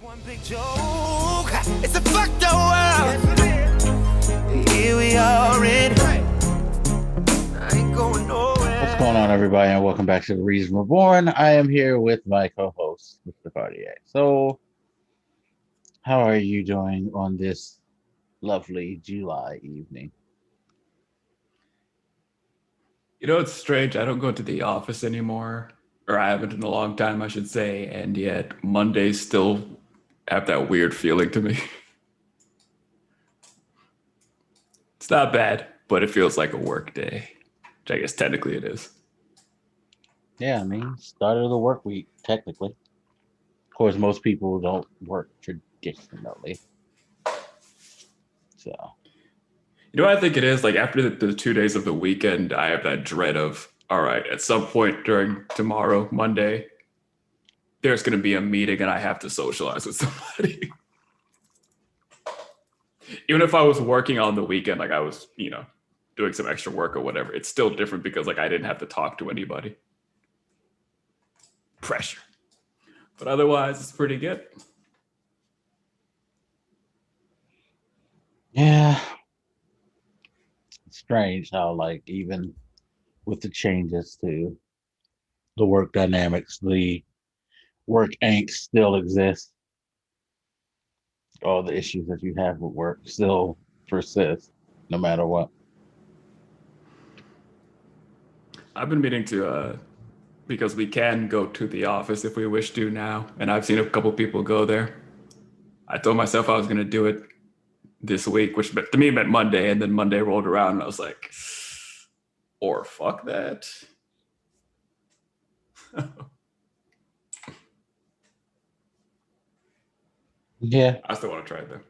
One big joke. It's a fucked up world. Here we are in. I ain't going nowhere. What's going on, everybody, and welcome back to Reason Reborn. I am here with my co-host, Mr. Cardiacsumo. So, how are you doing on this lovely July evening? You know, it's strange. I don't go to the office anymore, or I haven't in a long time, I should say, and yet Mondays still have that weird feeling to me. It's not bad, but it feels like a work day, which I guess technically it is. Yeah, I mean, start of the work week, technically. Of course, most people don't work traditionally. So, You know what I think it is? Like after the 2 days of the weekend, I have that dread of, all right, at some point during tomorrow, Monday, there's going to be a meeting and I have to socialize with somebody. Even if I was working on the weekend, like I was, doing some extra work or whatever, it's still different because like I didn't have to talk to anybody. Pressure. But otherwise, it's pretty good. yeah. It's strange how, like, even with the changes to the work dynamics, the work angst still exists. All the issues that you have with work still persist, no matter what. I've been meaning to, because we can go to the office if we wish to now, and I've seen a couple people go there. I told myself I was going to do it this week, which to me meant Monday, and then Monday rolled around and I was like, or fuck that. Yeah. I still want to try it though.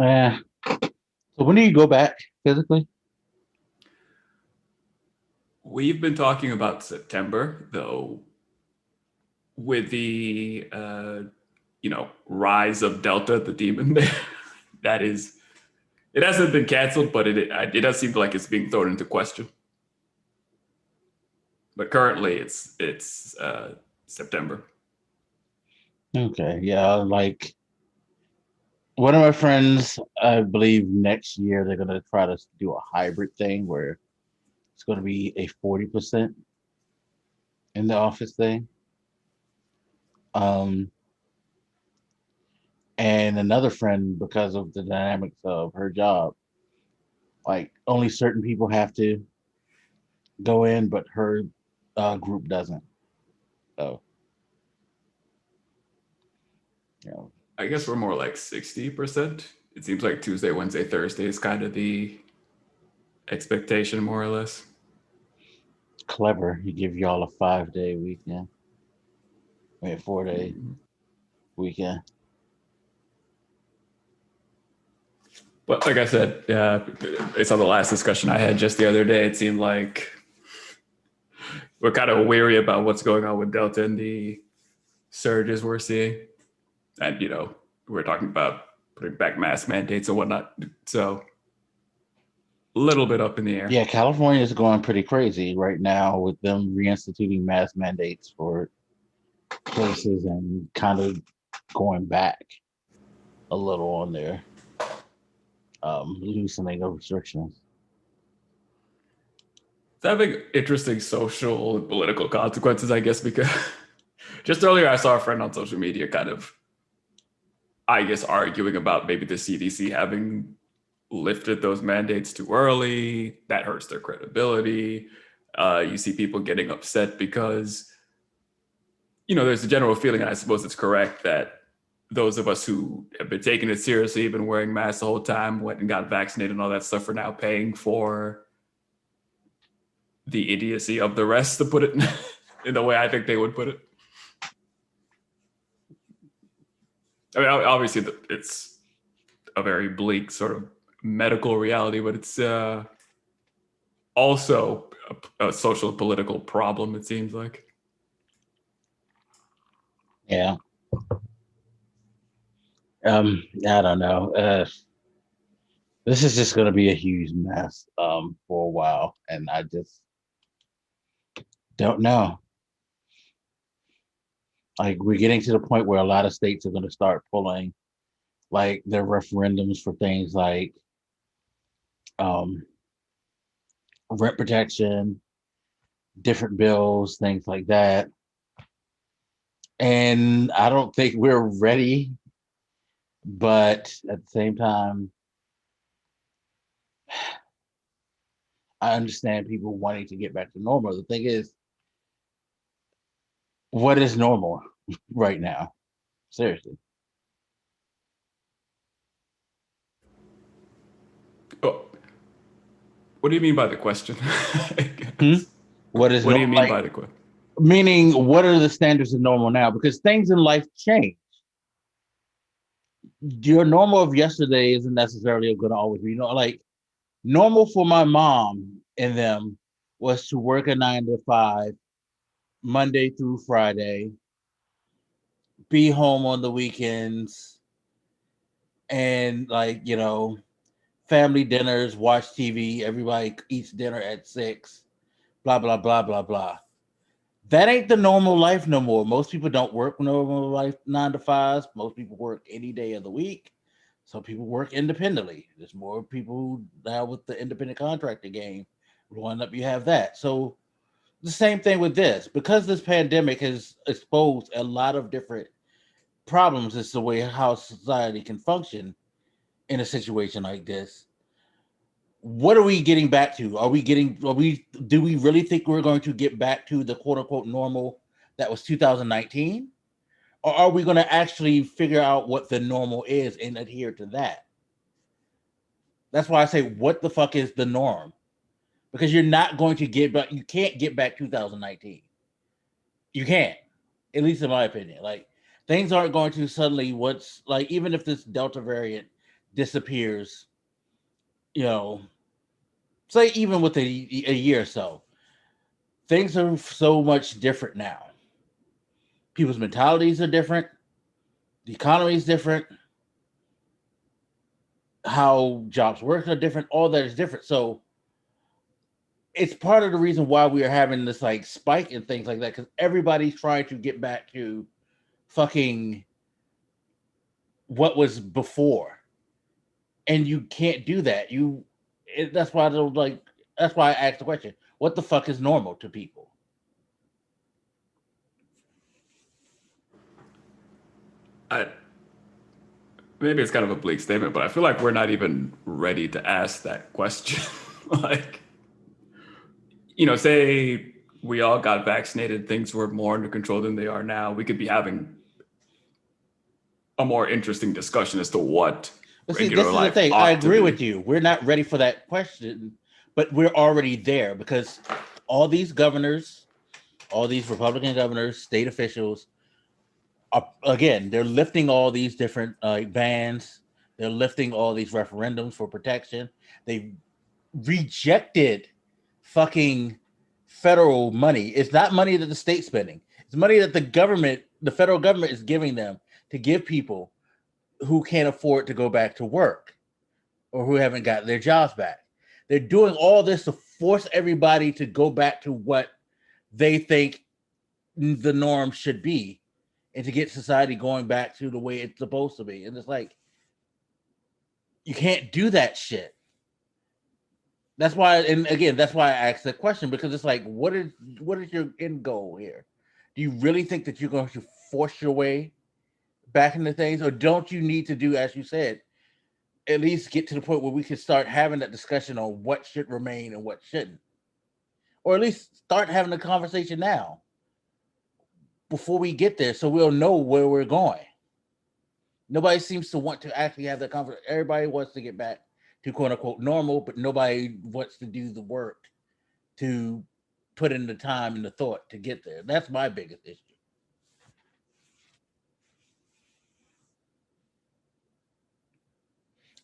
Yeah. So when do you go back physically? We've been talking about September, though, with the rise of Delta, the demon. That is, it hasn't been canceled, but it does seem like it's being thrown into question. But currently, it's September. Okay. Yeah. Like one of my friends, I believe next year they're gonna try to do a hybrid thing where it's gonna be a 40% in the office thing. Um, and another friend, because of the dynamics of her job, like only certain people have to go in, but her group doesn't. So, you know, I guess we're more like 60%. It seems like Tuesday, Wednesday, Thursday is kind of the expectation, more or less. clever. He give y'all a 5-day weekend. I mean, 4-day weekend. But like I said, based on the last discussion I had just the other day, it seemed like we're kind of wary about what's going on with Delta and the surges we're seeing. And, we're talking about putting back mask mandates and whatnot. So a little bit up in the air. Yeah, California is going pretty crazy right now with them reinstituting mask mandates for places and kind of going back a little on their loosening of restrictions. It's having interesting social and political consequences, I guess, because just earlier I saw a friend on social media kind of, I guess, arguing about maybe the CDC having lifted those mandates too early. That hurts their credibility. You see people getting upset because, there's a general feeling, and I suppose it's correct, that those of us who have been taking it seriously, been wearing masks the whole time, went and got vaccinated and all that stuff, are now paying for the idiocy of the rest, to put it in the way I think they would put it. I mean, obviously, it's a very bleak sort of medical reality, but it's also a social political problem, it seems like. Yeah. I don't know. This is just going to be a huge mess for a while, and Don't know. Like we're getting to the point where a lot of states are going to start pulling like their referendums for things like um, rent protection, different bills, things like that. And I don't think we're ready, but at the same time, I understand people wanting to get back to normal. The thing is, what is normal right now? Seriously. Oh, what do you mean by the question? Hmm? What is What do you normal? mean Like, by the question? meaning, what are the standards of normal now? Because things in life change. Your normal of yesterday isn't necessarily going to always be, like normal for my mom and them was to work a 9 to 5, Monday through Friday, be home on the weekends, and like, family dinners, watch TV, everybody eats dinner at 6, blah, blah, blah, blah, blah. That ain't the normal life no more. Most people don't work normal life 9 to 5s. Most people work any day of the week. Some people work independently. There's more people now with the independent contractor game. Growing up, you have that. So the same thing with this. Because this pandemic has exposed a lot of different problems as the way how society can function in a situation like this. What are we getting back to? Do we really think we're going to get back to the quote unquote normal that was 2019? Or are we going to actually figure out what the normal is and adhere to that? That's why I say, what the fuck is the norm? Because you're not going to get back, you can't get back 2019. You can't, at least in my opinion. Like, things aren't going to suddenly, what's like, even if this Delta variant disappears, you know, say even with a year or so, things are so much different now. People's mentalities are different. The economy is different. How jobs work are different. All that is different. So it's part of the reason why we are having this like spike in things like that, because everybody's trying to get back to fucking what was before, and you can't do that. That's why I don't like. That's why I asked the question: what the fuck is normal to people? I, maybe it's kind of a bleak statement, but I feel like we're not even ready to ask that question. Like, say we all got vaccinated, things were more under control than they are now. We could be having a more interesting discussion as to what But see, regular this is the life thing. I ought to agree with be. you. We're not ready for that question, but we're already there because all these governors, all these Republican governors, state officials, are, again, they're lifting all these different bans. They're lifting all these referendums for protection. They rejected fucking federal money. It's not money that the state's spending. It's money that the federal government is giving them to give people who can't afford to go back to work or who haven't gotten their jobs back. They're doing all this to force everybody to go back to what they think the norm should be and to get society going back to the way it's supposed to be. And it's like, you can't do that shit. That's why, and again, that's why I asked that question, because it's like, what is your end goal here? Do you really think that you're going to force your way back into things, or don't you need to do, as you said, at least get to the point where we can start having that discussion on what should remain and what shouldn't, or at least start having the conversation now before we get there, so we'll know where we're going. Nobody seems to want to actually have that conversation. Everybody wants to get back to quote unquote normal, but nobody wants to do the work to put in the time and the thought to get there. That's my biggest issue.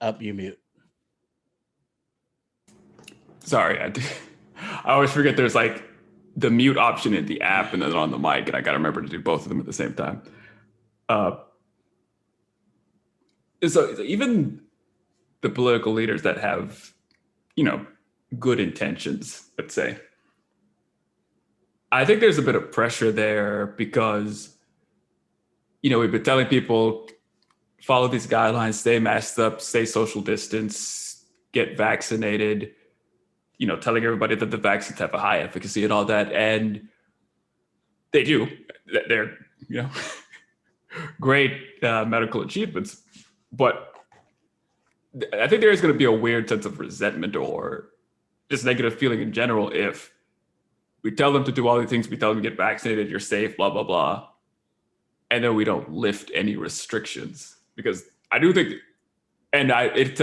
Up, you mute. Sorry, I always forget there's like the mute option in the app and then on the mic, and I got to remember to do both of them at the same time. Uh, so even the political leaders that have, good intentions, let's say, I think there's a bit of pressure there because, we've been telling people, follow these guidelines, stay masked up, stay social distance, get vaccinated, telling everybody that the vaccines have a high efficacy and all that. And they do. They're, great medical achievements. But I think there is going to be a weird sense of resentment or just negative feeling in general if we tell them to do all these things, we tell them to get vaccinated, you're safe, blah, blah, blah. And then we don't lift any restrictions. Because I do think, and it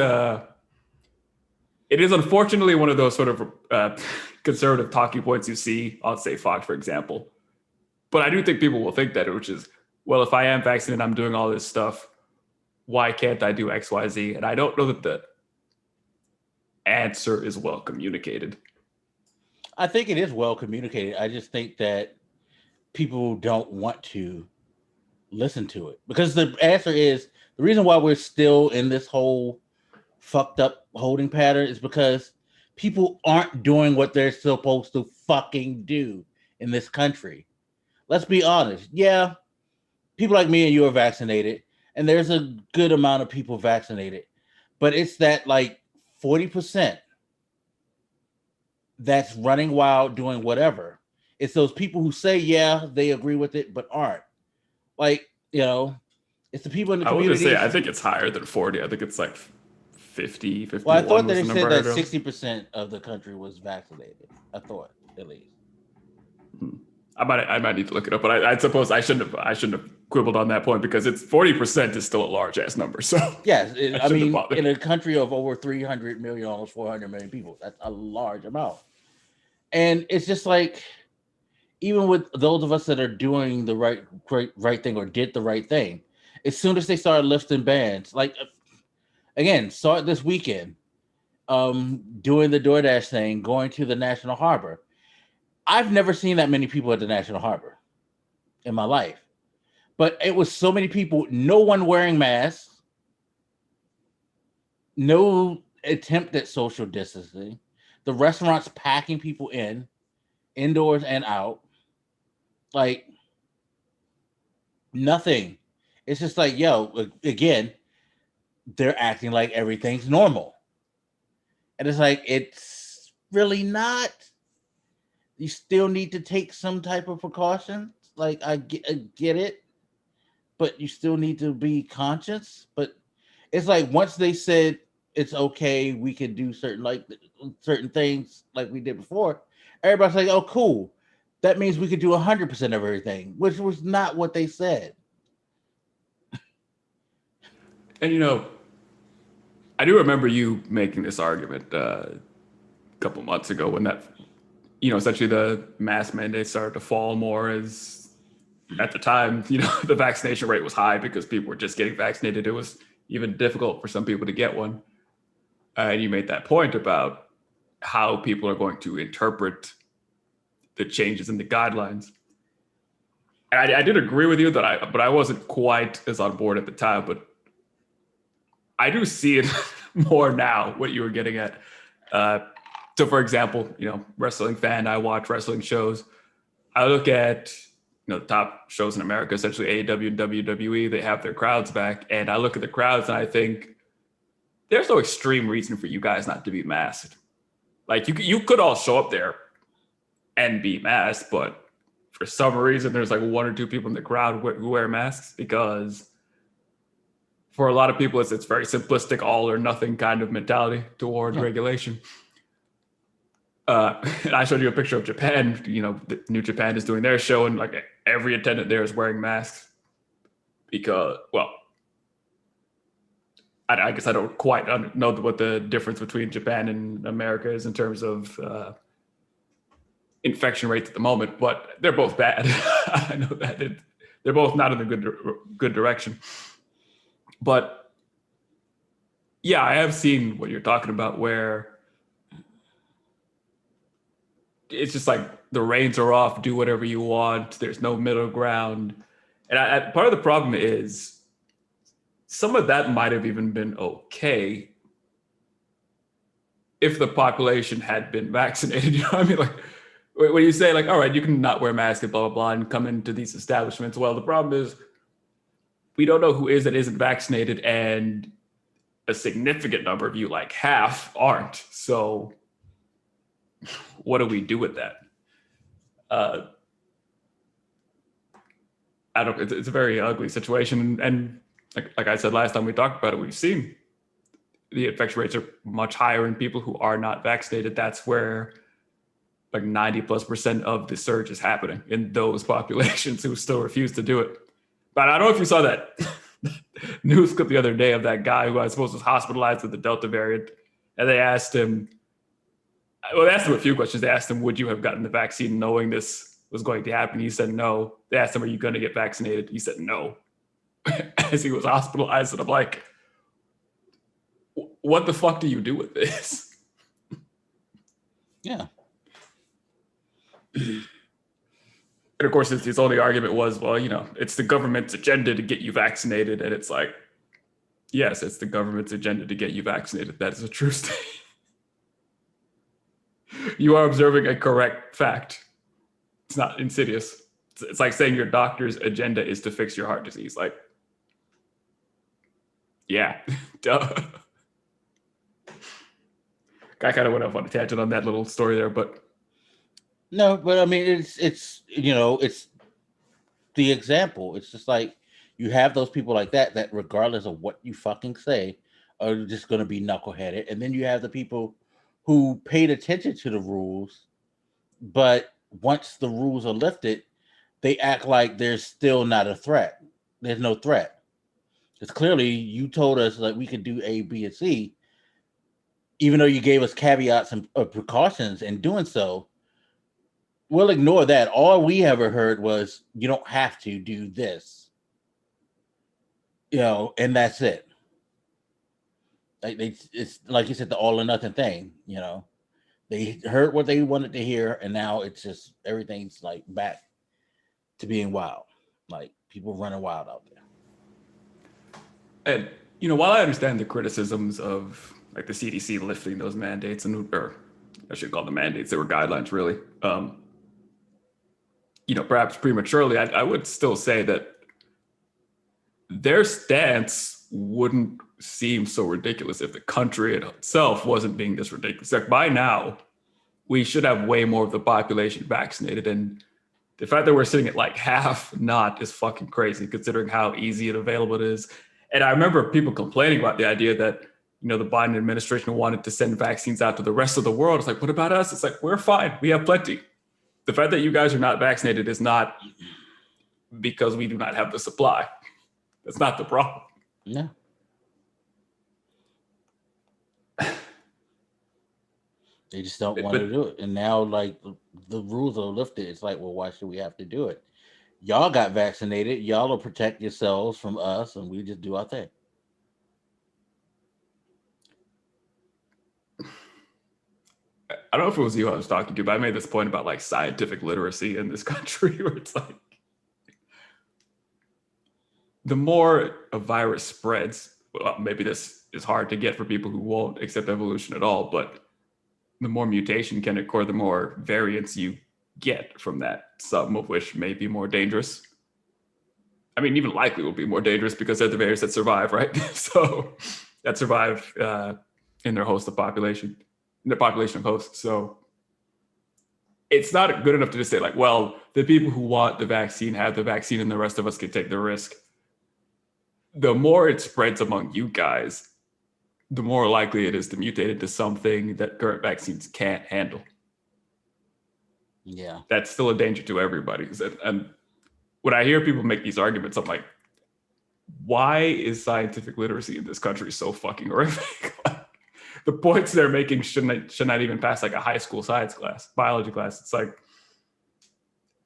is unfortunately one of those sort of conservative talking points you see on, say, Fox, for example. But I do think people will think that, which is, well, if I am vaccinated, I'm doing all this stuff, why can't I do X, Y, Z? And I don't know that the answer is well communicated. I think it is well communicated. I just think that people don't want to listen to it because the answer is the reason why we're still in this whole fucked up holding pattern is because people aren't doing what they're supposed to fucking do in this country. Let's be honest. Yeah, people like me and you are vaccinated, and there's a good amount of people vaccinated, but it's that like 40% that's running wild doing whatever. It's those people who say, yeah, they agree with it, but aren't. Like, it's the people in the community. I would say, I think it's higher than 40. I think it's like 50, 51. Well, I thought that they said that 60% of the country was vaccinated. I thought, at least. I might need to look it up, but I suppose I shouldn't have quibbled on that point because it's 40% is still a large ass number. So yes, I mean, in a country of over 300 million, almost 400 million people, that's a large amount. And it's just like, even with those of us that are doing the right thing or did the right thing, as soon as they started lifting bans, like again, saw it this weekend, doing the DoorDash thing, going to the National Harbor. I've never seen that many people at the National Harbor in my life, but it was so many people, no one wearing masks, no attempt at social distancing, the restaurants packing people in, indoors and out, like nothing. It's just like, again, they're acting like everything's normal. And it's like, it's really not. You still need to take some type of precautions. Like, I get it, but you still need to be conscious. But it's like, once they said it's okay, we can do certain things like we did before, everybody's like, oh, cool. That means we could do 100% of everything, which was not what they said. And, I do remember you making this argument a couple months ago when that, essentially the mask mandates started to fall more as at the time, the vaccination rate was high because people were just getting vaccinated. It was even difficult for some people to get one. And you made that point about how people are going to interpret the changes in the guidelines. And I did agree with you but I wasn't quite as on board at the time, but I do see it more now, what you were getting at. So for example, wrestling fan, I watch wrestling shows. I look at, the top shows in America, essentially AEW and WWE, they have their crowds back. And I look at the crowds and I think there's no extreme reason for you guys not to be masked. Like you could all show up there and be masked, but for some reason there's like one or two people in the crowd who wear masks because for a lot of people it's very simplistic, all or nothing kind of mentality towards regulation. And I showed you a picture of Japan. The New Japan is doing their show, and like every attendant there is wearing masks because, well, I guess I don't quite know what the difference between Japan and America is in terms of infection rates at the moment, but they're both bad. I know that they're both not in the good direction. But yeah, I have seen what you're talking about where it's just like the reins are off, do whatever you want. There's no middle ground. And part of the problem is some of that might have even been okay if the population had been vaccinated. You know what I mean? when you say like, all right, you can not wear a mask and blah, blah, blah, and come into these establishments. Well, the problem is we don't know who is and isn't vaccinated, and a significant number of you, like half, aren't. So what do we do with that? I don't. It's a very ugly situation, and like I said last time we talked about it, we've seen the infection rates are much higher in people who are not vaccinated. That's where like 90+% of the surge is happening in those populations who still refuse to do it. But I don't know if you saw that news clip the other day of that guy who I suppose was hospitalized with the Delta variant, and they asked him. Well, they asked him a few questions. They asked him, "Would you have gotten the vaccine knowing this was going to happen?" He said no. They asked him, "Are you going to get vaccinated?" He said no, as he was hospitalized. And I'm like, what the fuck do you do with this? Yeah. And of course, his only argument was, well, you know, it's the government's agenda to get you vaccinated. And it's like, yes, it's the government's agenda to get you vaccinated. That is a true statement. You are observing a correct fact. It's not insidious. It's like saying your doctor's agenda is to fix your heart disease. Like, yeah, duh. I kind of went off on a tangent on that little story there, but no, but I mean, it's you know, it's the example. It's just like you have those people like that regardless of what you fucking say, are just going to be knuckleheaded, and then you have the people who paid attention to the rules, but once the rules are lifted, they act like there's still not a threat. There's no threat. Because clearly you told us that we could do A, B, and C, even though you gave us caveats and precautions in doing so. We'll ignore that. All we ever heard was you don't have to do this, you know, and that's it. Like it's like you said, the all or nothing thing. You know, they heard what they wanted to hear, and now it's just everything's like back to being wild. Like people running wild out there. And you know, while I understand the criticisms of like the CDC lifting those mandates, or I should call them mandates, they were guidelines really. You know, perhaps prematurely, I would still say that their stance wouldn't seem so ridiculous if the country itself wasn't being this ridiculous. Like by now, we should have way more of the population vaccinated, and the fact that we're sitting at like half not is fucking crazy considering how easy and available it is. And I remember people complaining about the idea that, you know, the Biden administration wanted to send vaccines out to the rest of the world. It's like, what about us? It's like, we're fine. We have plenty. The fact that you guys are not vaccinated is not because we do not have the supply. That's not the problem. No. They just don't want to do it. And now, like, the rules are lifted. It's like, well, why should we have to do it? Y'all got vaccinated. Y'all will protect yourselves from us, and we just do our thing. I don't know if it was you I was talking to, but I made this point about like scientific literacy in this country, where it's like the more a virus spreads, well, maybe this is hard to get for people who won't accept evolution at all, but the more mutation can occur, the more variants you get from that, some of which may be more dangerous. I mean, even likely will be more dangerous because they're the variants that survive, right? So that survive in their host of population. In the population of hosts. So it's not good enough to just say like, well, the people who want the vaccine have the vaccine and the rest of us can take the risk. The more it spreads among you guys, the more likely it is to mutate into something that current vaccines can't handle. Yeah. That's still a danger to everybody. And when I hear people make these arguments, I'm like, why is scientific literacy in this country so fucking horrific? The points they're making should not even pass like a high school science class, biology class. It's like,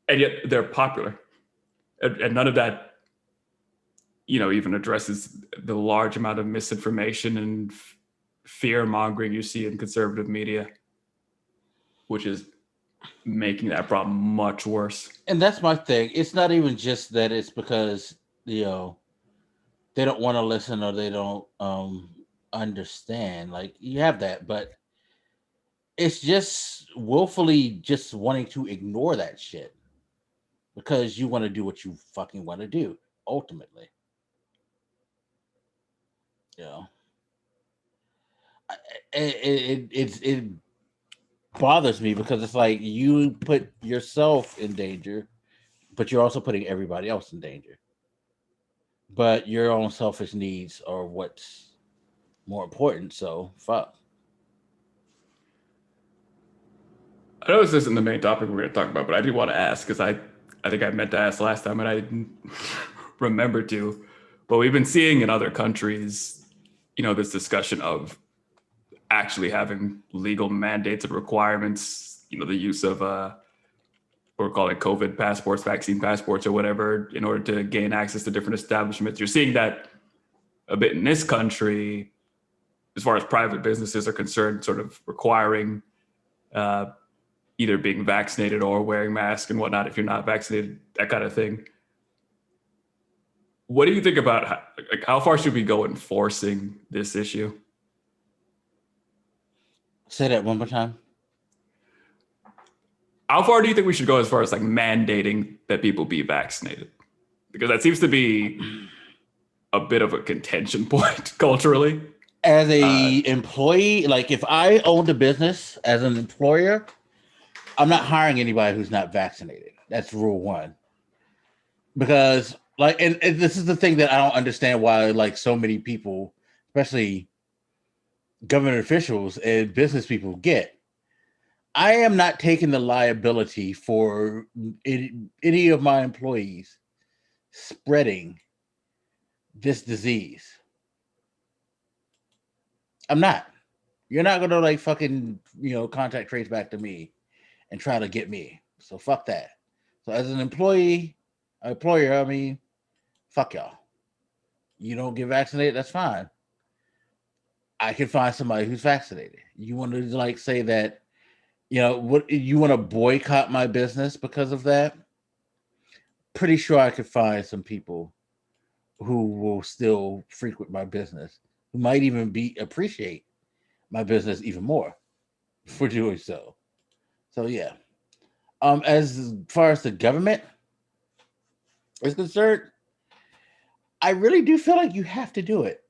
and yet they're popular. And none of that, you know, even addresses the large amount of misinformation and fear mongering you see in conservative media, which is making that problem much worse. And that's my thing. It's not even just that it's because, you know, they don't want to listen or they don't understand. Like, you have that, but it's just willfully just wanting to ignore that shit because you want to do what you fucking want to do ultimately. You know, it bothers me because it's like you put yourself in danger, but you're also putting everybody else in danger. But your own selfish needs are what's more important. So fuck. I know this isn't the main topic we're going to talk about, but I did want to ask because I think I meant to ask last time and I didn't remember to. But we've been seeing in other countries, this discussion of actually having legal mandates and requirements, the use of we're calling COVID passports, vaccine passports, or whatever, in order to gain access to different establishments. You're seeing that a bit in this country, as far as private businesses are concerned, sort of requiring either being vaccinated or wearing masks and whatnot if you're not vaccinated, that kind of thing. What do you think about how far should we go enforcing this issue? Say that one more time. How far do you think we should go as far as like mandating that people be vaccinated? Because that seems to be a bit of a contention point culturally. As a employee, like if I owned a business as an employer, I'm not hiring anybody who's not vaccinated. That's rule one. Because and this is the thing that I don't understand why like so many people, especially government officials and business people get. I am not taking the liability for any of my employees spreading this disease. I'm not. You're not gonna like fucking, contact trace back to me and try to get me. So fuck that. So as an employer, I mean, fuck y'all. You don't get vaccinated, that's fine. I can find somebody who's vaccinated. You want to like say that, what you want to boycott my business because of that? Pretty sure I could find some people who will still frequent my business, who might even appreciate my business even more for doing so. So yeah. As far as the government is concerned, I really do feel like you have to do it.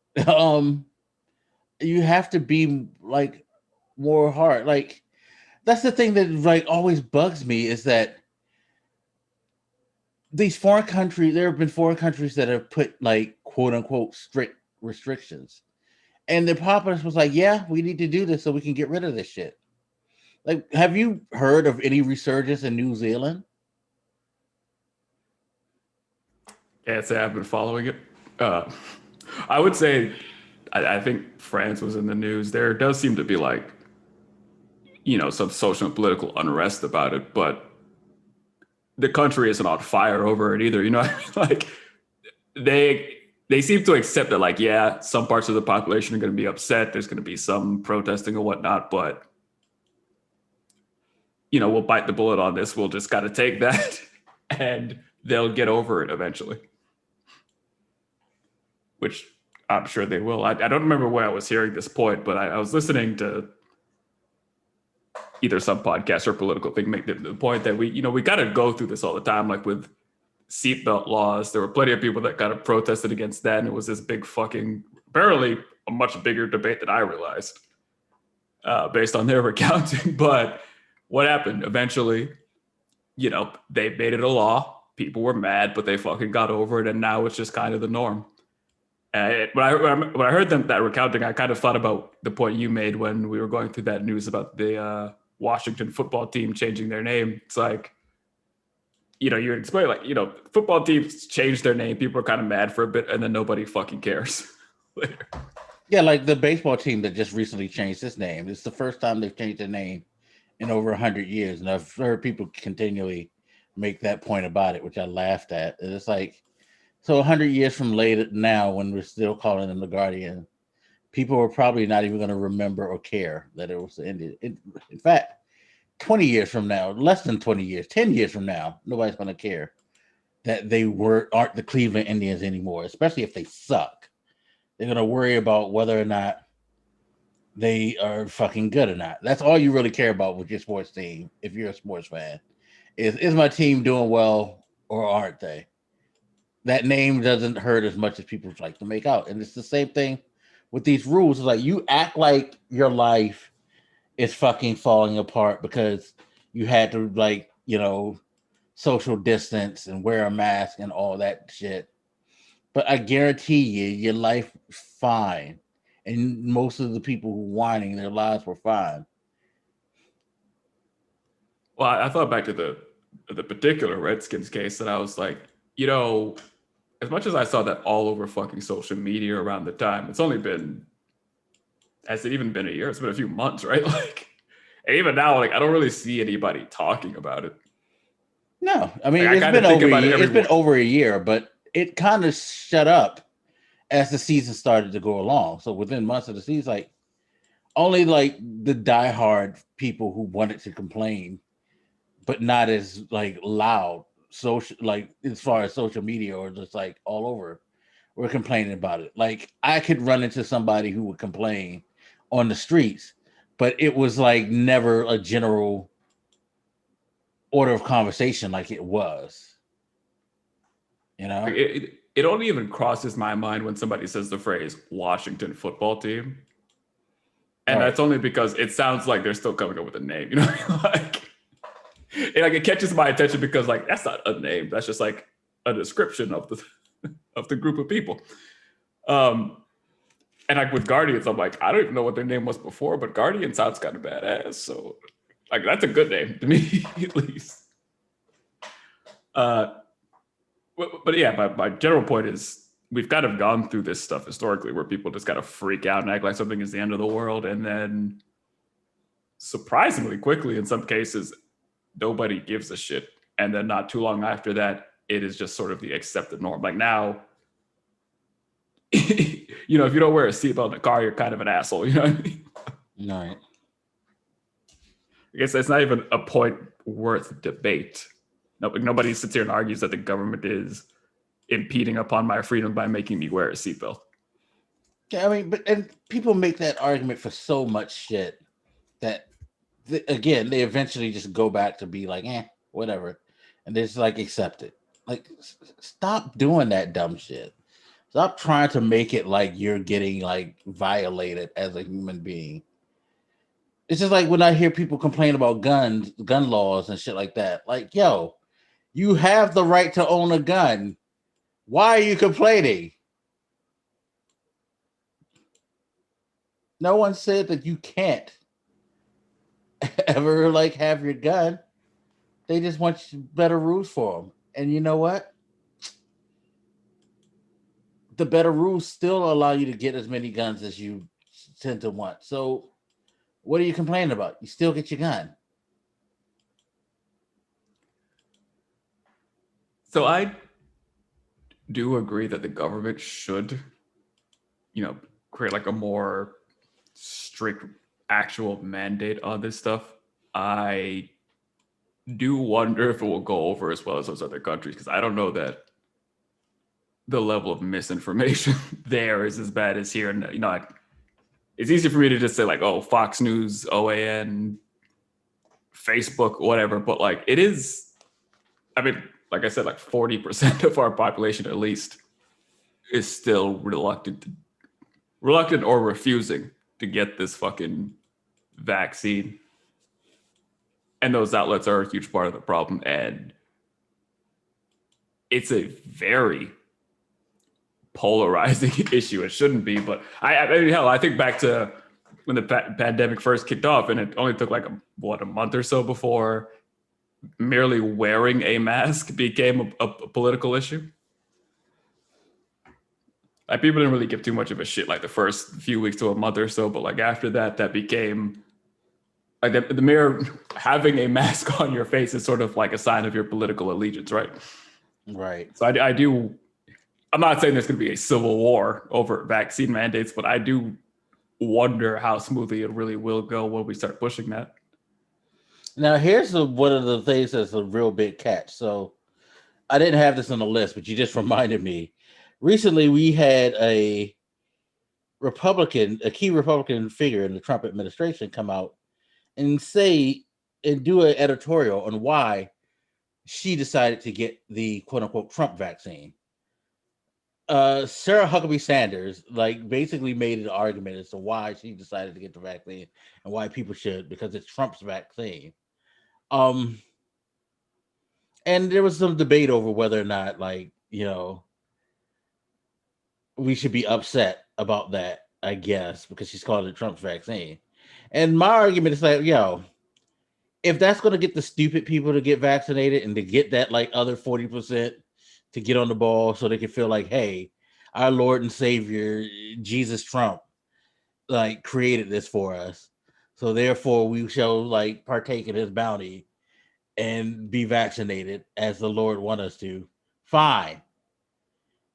You have to be like more hard. Like that's the thing that like always bugs me is that these foreign countries, there have been foreign countries that have put like quote unquote strict restrictions. And the populace was like, yeah, we need to do this so we can get rid of this shit. Like, have you heard of any resurgence in New Zealand? Can't say I've been following it. I would say, I think France was in the news. There does seem to be like, some social and political unrest about it, but the country isn't on fire over it either. Like they seem to accept that, like, yeah, some parts of the population are going to be upset. There's going to be some protesting or whatnot, but we'll bite the bullet on this. We'll just got to take that and they'll get over it eventually, which I'm sure they will. I don't remember where I was hearing this point, but I was listening to either some podcast or political thing make the point that we got to go through this all the time. Like with seatbelt laws, there were plenty of people that kind of protested against that. And it was this big fucking, apparently a much bigger debate than I realized based on their recounting. But what happened? Eventually, they made it a law. People were mad, but they fucking got over it. And now it's just kind of the norm. When I heard that recounting, I kind of thought about the point you made when we were going through that news about the Washington football team changing their name. It's like, you explain like, football teams change their name. People are kind of mad for a bit and then nobody fucking cares later. Yeah, like the baseball team that just recently changed its name. It's the first time they've changed their name in over 100 years. And I've heard people continually make that point about it, which I laughed at. And it's like, so 100 years from later now, when we're still calling them the Guardian, people are probably not even going to remember or care that it was the Indian. In fact, 20 years from now, less than 20 years, 10 years from now, nobody's going to care that they aren't the Cleveland Indians anymore, especially if they suck. They're going to worry about whether or not they are fucking good or not. That's all you really care about with your sports team. If you're a sports fan, is my team doing well or aren't they? That name doesn't hurt as much as people like to make out. And it's the same thing with these rules. It's like you act like your life is fucking falling apart because you had to social distance and wear a mask and all that shit. But I guarantee you, your life is fine. And most of the people who whining, their lives were fine. Well, I thought back to the particular Redskins case, and I was like, as much as I saw that all over fucking social media around the time, has it even been a year? It's been a few months, right? Like, and even now, like, I don't really see anybody talking about it. No, I mean, it's been over a year. It's been over a year, but it kind of shut up as the season started to go along. So within months of the season, like only like the diehard people who wanted to complain, but not as like loud, social, like as far as social media or just like all over, were complaining about it. Like I could run into somebody who would complain on the streets, but it was like never a general order of conversation like it was. It only even crosses my mind when somebody says the phrase Washington football team. And That's only because it sounds like they're still coming up with a name, it catches my attention because like that's not a name, that's just like a description of the group of people. And like with Guardians, I'm like, I don't even know what their name was before, but Guardian sounds kind of badass. So like that's a good name to me, at least. But yeah, my general point is we've kind of gone through this stuff historically where people just kind of freak out and act like something is the end of the world. And then surprisingly quickly, in some cases, nobody gives a shit. And then not too long after that, it is just sort of the accepted norm. Like now, if you don't wear a seatbelt in the car, you're kind of an asshole. You know what I mean? Right. I guess that's not even a point worth debate. Nobody sits here and argues that the government is impeding upon my freedom by making me wear a seatbelt. Yeah, I mean, and people make that argument for so much shit that, again, they eventually just go back to be like, whatever. And they just like accept it. Like, stop doing that dumb shit. Stop trying to make it like you're getting like violated as a human being. It's just like when I hear people complain about gun laws and shit like that. Like, yo, you have the right to own a gun. Why are you complaining? No one said that you can't ever like have your gun. They just want better rules for them. And you know what? The better rules still allow you to get as many guns as you tend to want. So what are you complaining about? You still get your gun. So I do agree that the government should, create like a more strict actual mandate on this stuff. I do wonder if it will go over as well as those other countries, because I don't know that the level of misinformation there is as bad as here. And it's easy for me to just say like, oh, Fox News, OAN, Facebook, whatever. But like it is, I mean, like I said, like 40% of our population at least is still reluctant or refusing to get this fucking vaccine. And those outlets are a huge part of the problem. And it's a very polarizing issue. It shouldn't be, but I think back to when the pandemic first kicked off, and it only took like a month or so before merely wearing a mask became a political issue. Like people didn't really give too much of a shit like the first few weeks to a month or so, but like after that became like the mere having a mask on your face is sort of like a sign of your political allegiance, right? Right. So I'm not saying there's going to be a civil war over vaccine mandates, but I do wonder how smoothly it really will go when we start pushing that. Now, here's one of the things that's a real big catch. So I didn't have this on the list, but you just reminded me. Recently, we had a a key Republican figure in the Trump administration come out and say and do an editorial on why she decided to get the quote unquote Trump vaccine. Sarah Huckabee Sanders like basically made an argument as to why she decided to get the vaccine and why people should, because it's Trump's vaccine. And there was some debate over whether or not, like, you know, we should be upset about that, I guess, because she's called it Trump's vaccine. And my argument is like, yo, if that's going to get the stupid people to get vaccinated and to get that like other 40% to get on the ball so they can feel like, hey, our Lord and Savior, Jesus Trump, like created this for us. So therefore we shall like partake in his bounty and be vaccinated as the Lord want us to. Fine.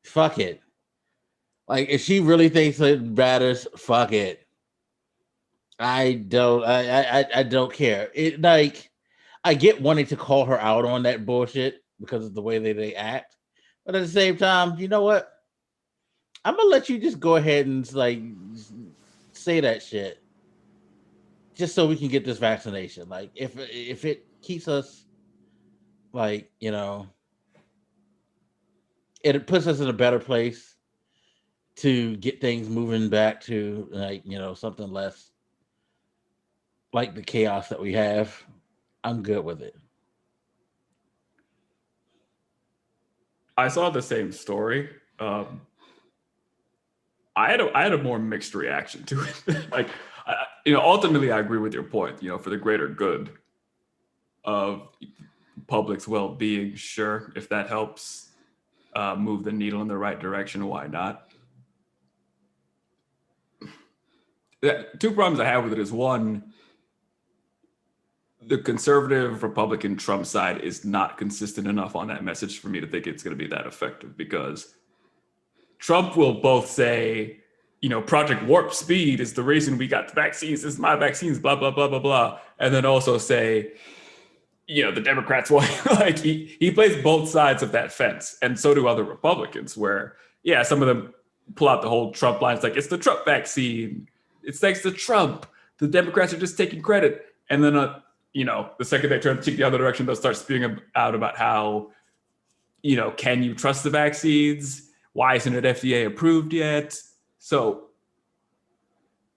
Fuck it. Like if she really thinks it matters, fuck it. I don't care. It like I get wanting to call her out on that bullshit because of the way that they act. But at the same time, you know what? I'm gonna let you just go ahead and like say that shit, just so we can get this vaccination. Like, if it keeps us, like, you know, it puts us in a better place to get things moving back to, like, you know, something less like the chaos that we have. I'm good with it. I saw the same story. I had a more mixed reaction to it. Like, ultimately, I agree with your point. For the greater good of public's well-being, sure, if that helps move the needle in the right direction, why not? Two problems I have with it is, one, the conservative Republican Trump side is not consistent enough on that message for me to think it's going to be that effective, because Trump will both say, Project Warp Speed is the reason we got the vaccines. This is my vaccines, blah, blah, blah, blah, blah. And then also say, the Democrats want, like, he plays both sides of that fence. And so do other Republicans, where, yeah, some of them pull out the whole Trump line. It's like, it's the Trump vaccine. It's thanks to Trump. The Democrats are just taking credit. And then, the second they turn the cheek the other direction, they'll start spewing out about how, can you trust the vaccines? Why isn't it FDA approved yet? So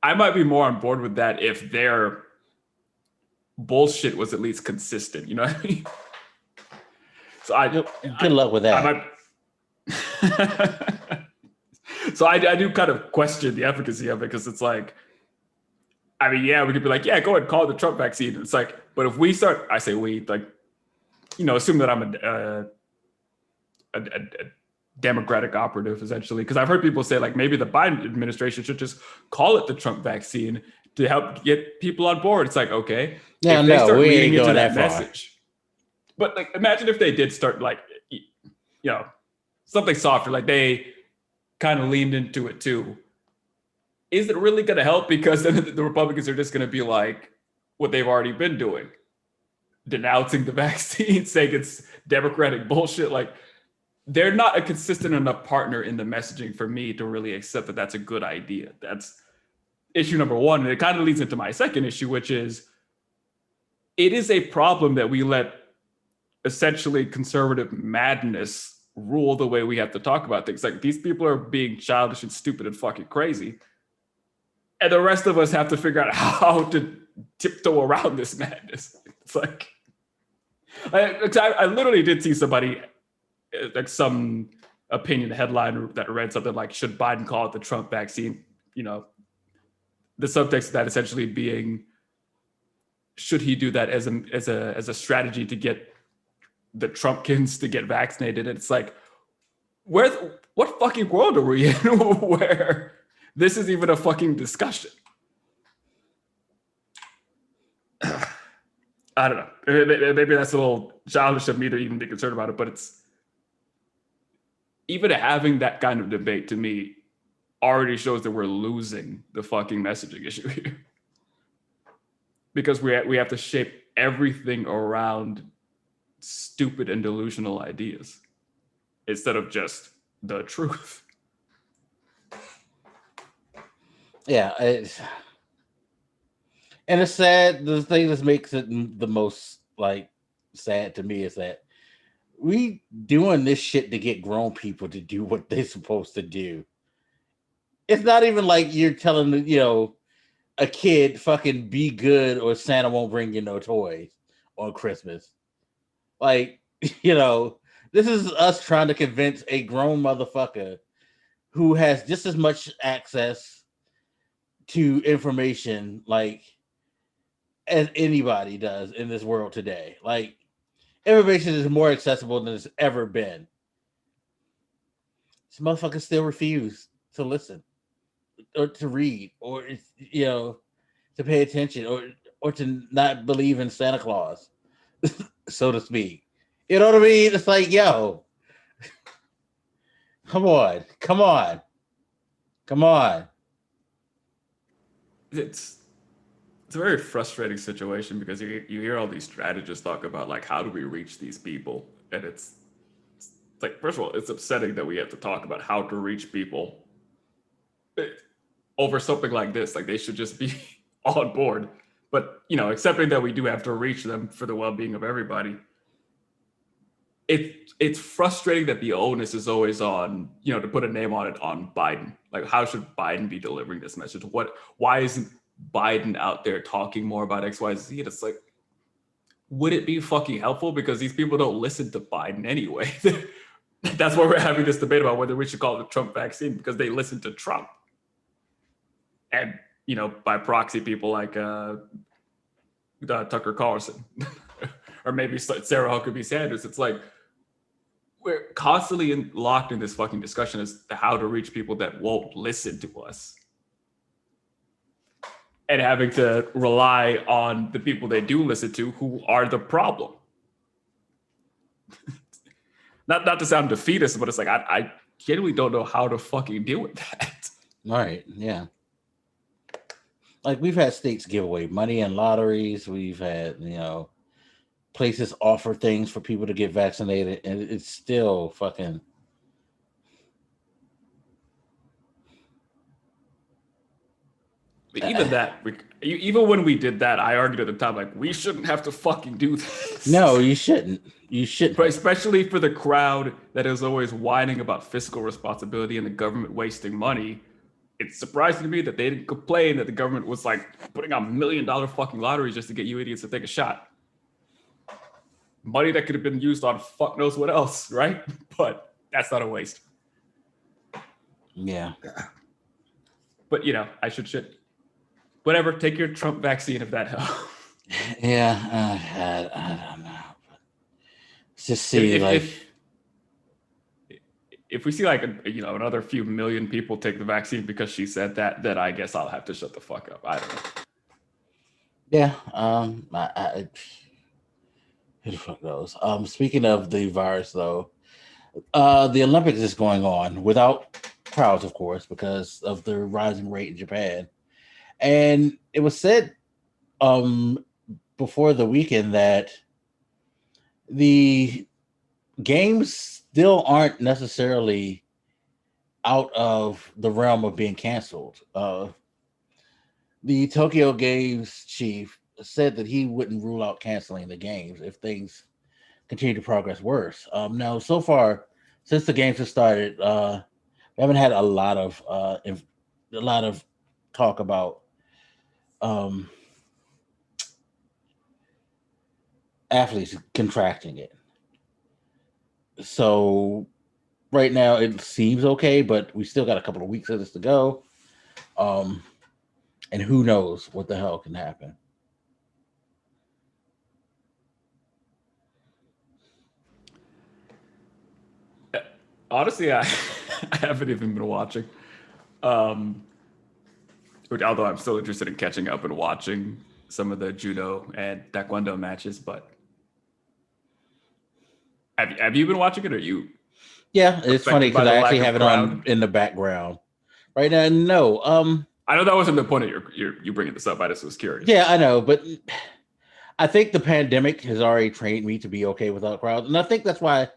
I might be more on board with that if their bullshit was at least consistent. You know what I mean? So good luck with that. So I do kind of question the efficacy of it, because it's like, I mean, yeah, we could be like, yeah, go ahead and call it the Trump vaccine. It's like, but if we start, I say we, like, assume that I'm a Democratic operative, essentially, because I've heard people say, like, maybe the Biden administration should just call it the Trump vaccine to help get people on board. It's like, okay, if they start leaning into that message. But, like, imagine if they did start, like, something softer, like they kind of leaned into it too. Is it really going to help? Because then the Republicans are just going to be like what they've already been doing, denouncing the vaccine, saying it's Democratic bullshit. Like, they're not a consistent enough partner in the messaging for me to really accept that that's a good idea. That's issue number one. And it kind of leads into my second issue, which is, it is a problem that we let essentially conservative madness rule the way we have to talk about things. Like, these people are being childish and stupid and fucking crazy, and the rest of us have to figure out how to tiptoe around this madness. It's like, I literally did see somebody, like some opinion headline that read something like, should Biden call it the Trump vaccine? The subtext of that essentially being, should he do that as a strategy to get the Trumpkins to get vaccinated? And it's like, what fucking world are we in where this is even a fucking discussion? I don't know. Maybe that's a little childish of me to even be concerned about it, but it's, even having that kind of debate to me already shows that we're losing the fucking messaging issue here. Because we have to shape everything around stupid and delusional ideas instead of just the truth. yeah, and it's sad. The thing that makes it the most like sad to me is that we doing this shit to get grown people to do what they're supposed to do. It's not even like you're telling a kid fucking be good or Santa won't bring you no toys on Christmas. Like, this is us trying to convince a grown motherfucker who has just as much access to information like as anybody does in this world today. Like, information is more accessible than it's ever been. This motherfucker still refuse to listen or to read or to pay attention or to not believe in Santa Claus, so to speak. You know what I mean? It's like, yo, come on. It's a very frustrating situation because you hear all these strategists talk about like how do we reach these people, and it's like, first of all, it's upsetting that we have to talk about how to reach people over something like this. Like, they should just be on board, but accepting that we do have to reach them for the well-being of everybody. It's frustrating that the onus is always on, to put a name on it, on Biden. Like, how should Biden be delivering this message? Why isn't Biden out there talking more about XYZ? And it's like, would it be fucking helpful? Because these people don't listen to Biden anyway. That's why we're having this debate about whether we should call it the Trump vaccine, because they listen to Trump. And, by proxy, people like Tucker Carlson or maybe Sarah Huckabee Sanders. It's like, we're constantly locked in this fucking discussion as to how to reach people that won't listen to us, and having to rely on the people they do listen to who are the problem. Not to sound defeatist, but it's like, I genuinely don't know how to fucking deal with that. Right, yeah. Like, we've had states give away money in lotteries. We've had, places offer things for people to get vaccinated, and it's still fucking. But even that, even when we did that, I argued at the time, like, we shouldn't have to fucking do this. No, you shouldn't. But especially for the crowd that is always whining about fiscal responsibility and the government wasting money. It's surprising to me that they didn't complain that the government was like putting on $1 million fucking lotteries just to get you idiots to take a shot. Money that could have been used on fuck knows what else, right? But that's not a waste. Yeah. But I should whatever, take your Trump vaccine if that helps. Yeah, I don't know. Just see, if we see like another few million people take the vaccine because she said that, then I guess I'll have to shut the fuck up. I don't know. Yeah. Who the fuck knows? Speaking of the virus, though, the Olympics is going on without crowds, of course, because of the rising rate in Japan. And it was said before the weekend that the games still aren't necessarily out of the realm of being canceled. The Tokyo Games chief said that he wouldn't rule out canceling the games if things continue to progress worse. Now, so far, since the games have started, we haven't had a lot of talk about athletes contracting it. So right now it seems okay, but we still got a couple of weeks of this to go. And who knows what the hell can happen. Honestly, I haven't even been watching. Although I'm still interested in catching up and watching some of the judo and taekwondo matches, but have you been watching it, or you? Yeah, it's funny because I actually have it on in the background right now. No, I know that wasn't the point of you bringing this up. I just was curious. Yeah, I know, but I think the pandemic has already trained me to be okay without crowds, and I think that's why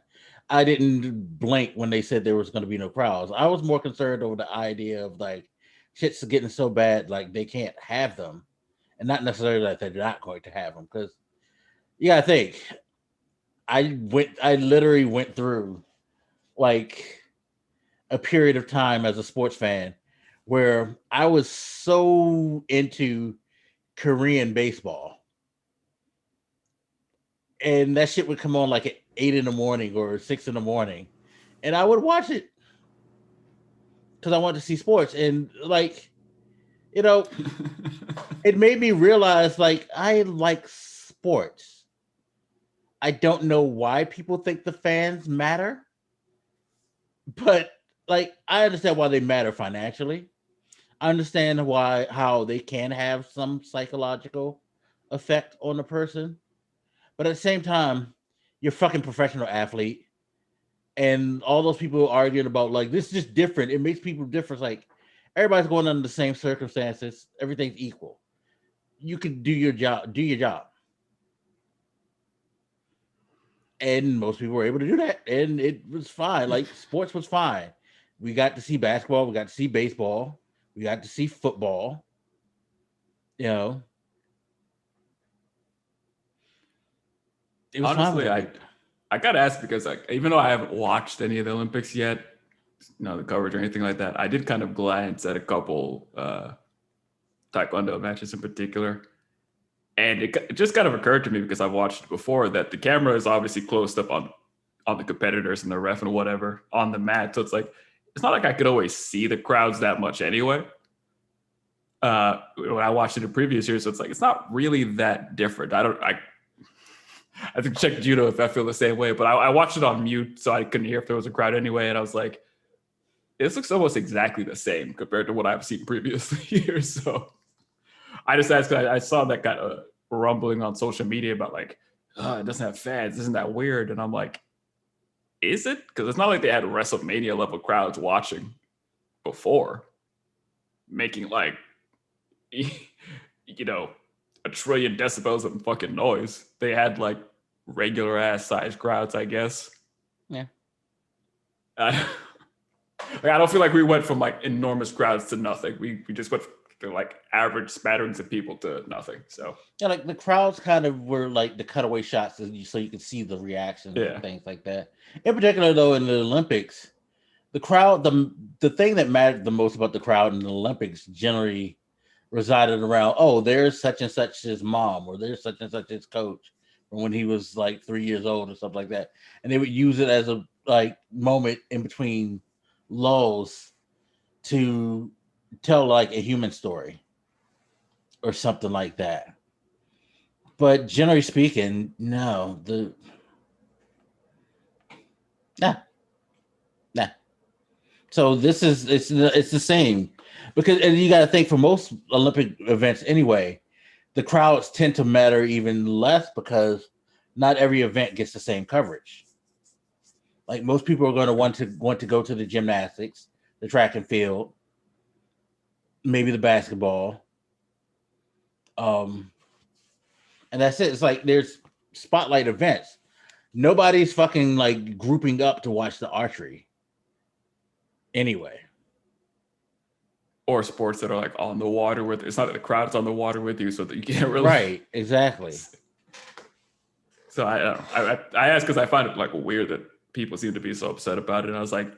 I didn't blink when they said there was going to be no crowds. I was more concerned over the idea of like shit's getting so bad, like they can't have them, and not necessarily that they're not going to have them. Because I think I literally went through like a period of time as a sports fan where I was so into Korean baseball, and that shit would come on like at 8 in the morning or 6 in the morning, and I would watch it because I wanted to see sports. And like, it made me realize like I like sports. I don't know why people think the fans matter, but like I understand why they matter financially. I understand how they can have some psychological effect on a person, but at the same time, you're a fucking professional athlete, and all those people arguing about like this is just different. It makes people different. Like everybody's going under the same circumstances. Everything's equal. You can do your job. Do your job. And most people were able to do that, and it was fine. Like sports was fine. We got to see basketball. We got to see baseball. We got to see football. You know, it was Honestly, fine. I gotta ask because like even though I haven't watched any of the Olympics yet, the coverage or anything like that, I did kind of glance at a couple taekwondo matches in particular. And it just kind of occurred to me because I've watched it before that the camera is obviously closed up on the competitors and the ref and whatever on the mat. So it's like, it's not like I could always see the crowds that much anyway. When I watched it in previous years, so it's like, it's not really that different. I have to check judo if I feel the same way, but I watched it on mute so I couldn't hear if there was a crowd anyway. And I was like, this looks almost exactly the same compared to what I've seen previous years. So I just asked, I saw that kind of rumbling on social media about like, oh, it doesn't have fans. Isn't that weird? And I'm like, is it? Because it's not like they had WrestleMania level crowds watching before, making like, a trillion decibels of fucking noise. They had like regular ass size crowds, I guess. Yeah. I don't feel like we went from like enormous crowds to nothing. We just went to like average spatterings of people to nothing. So yeah, like the crowds kind of were like the cutaway shots so you could see the reactions and things like that. In particular, though, in the Olympics, the crowd, the thing that mattered the most about the crowd in the Olympics generally resided around, oh, there's such and such his mom, or there's such and such his coach from when he was like 3 years old or stuff like that. And they would use it as a like moment in between lulls to tell like a human story or something like that. But generally speaking, no, nah. So this is it's the same because, and you got to think for most Olympic events anyway, the crowds tend to matter even less because not every event gets the same coverage. Like most people are going to want to go to the gymnastics, the track and field, maybe the basketball, and that's it. It's like there's spotlight events. Nobody's fucking like grouping up to watch the archery anyway. Or sports that are like on the water with, it's not that the crowd's on the water with you, so that you can't really. Right, exactly. So I asked because I find it like weird that people seem to be so upset about it. And I was like,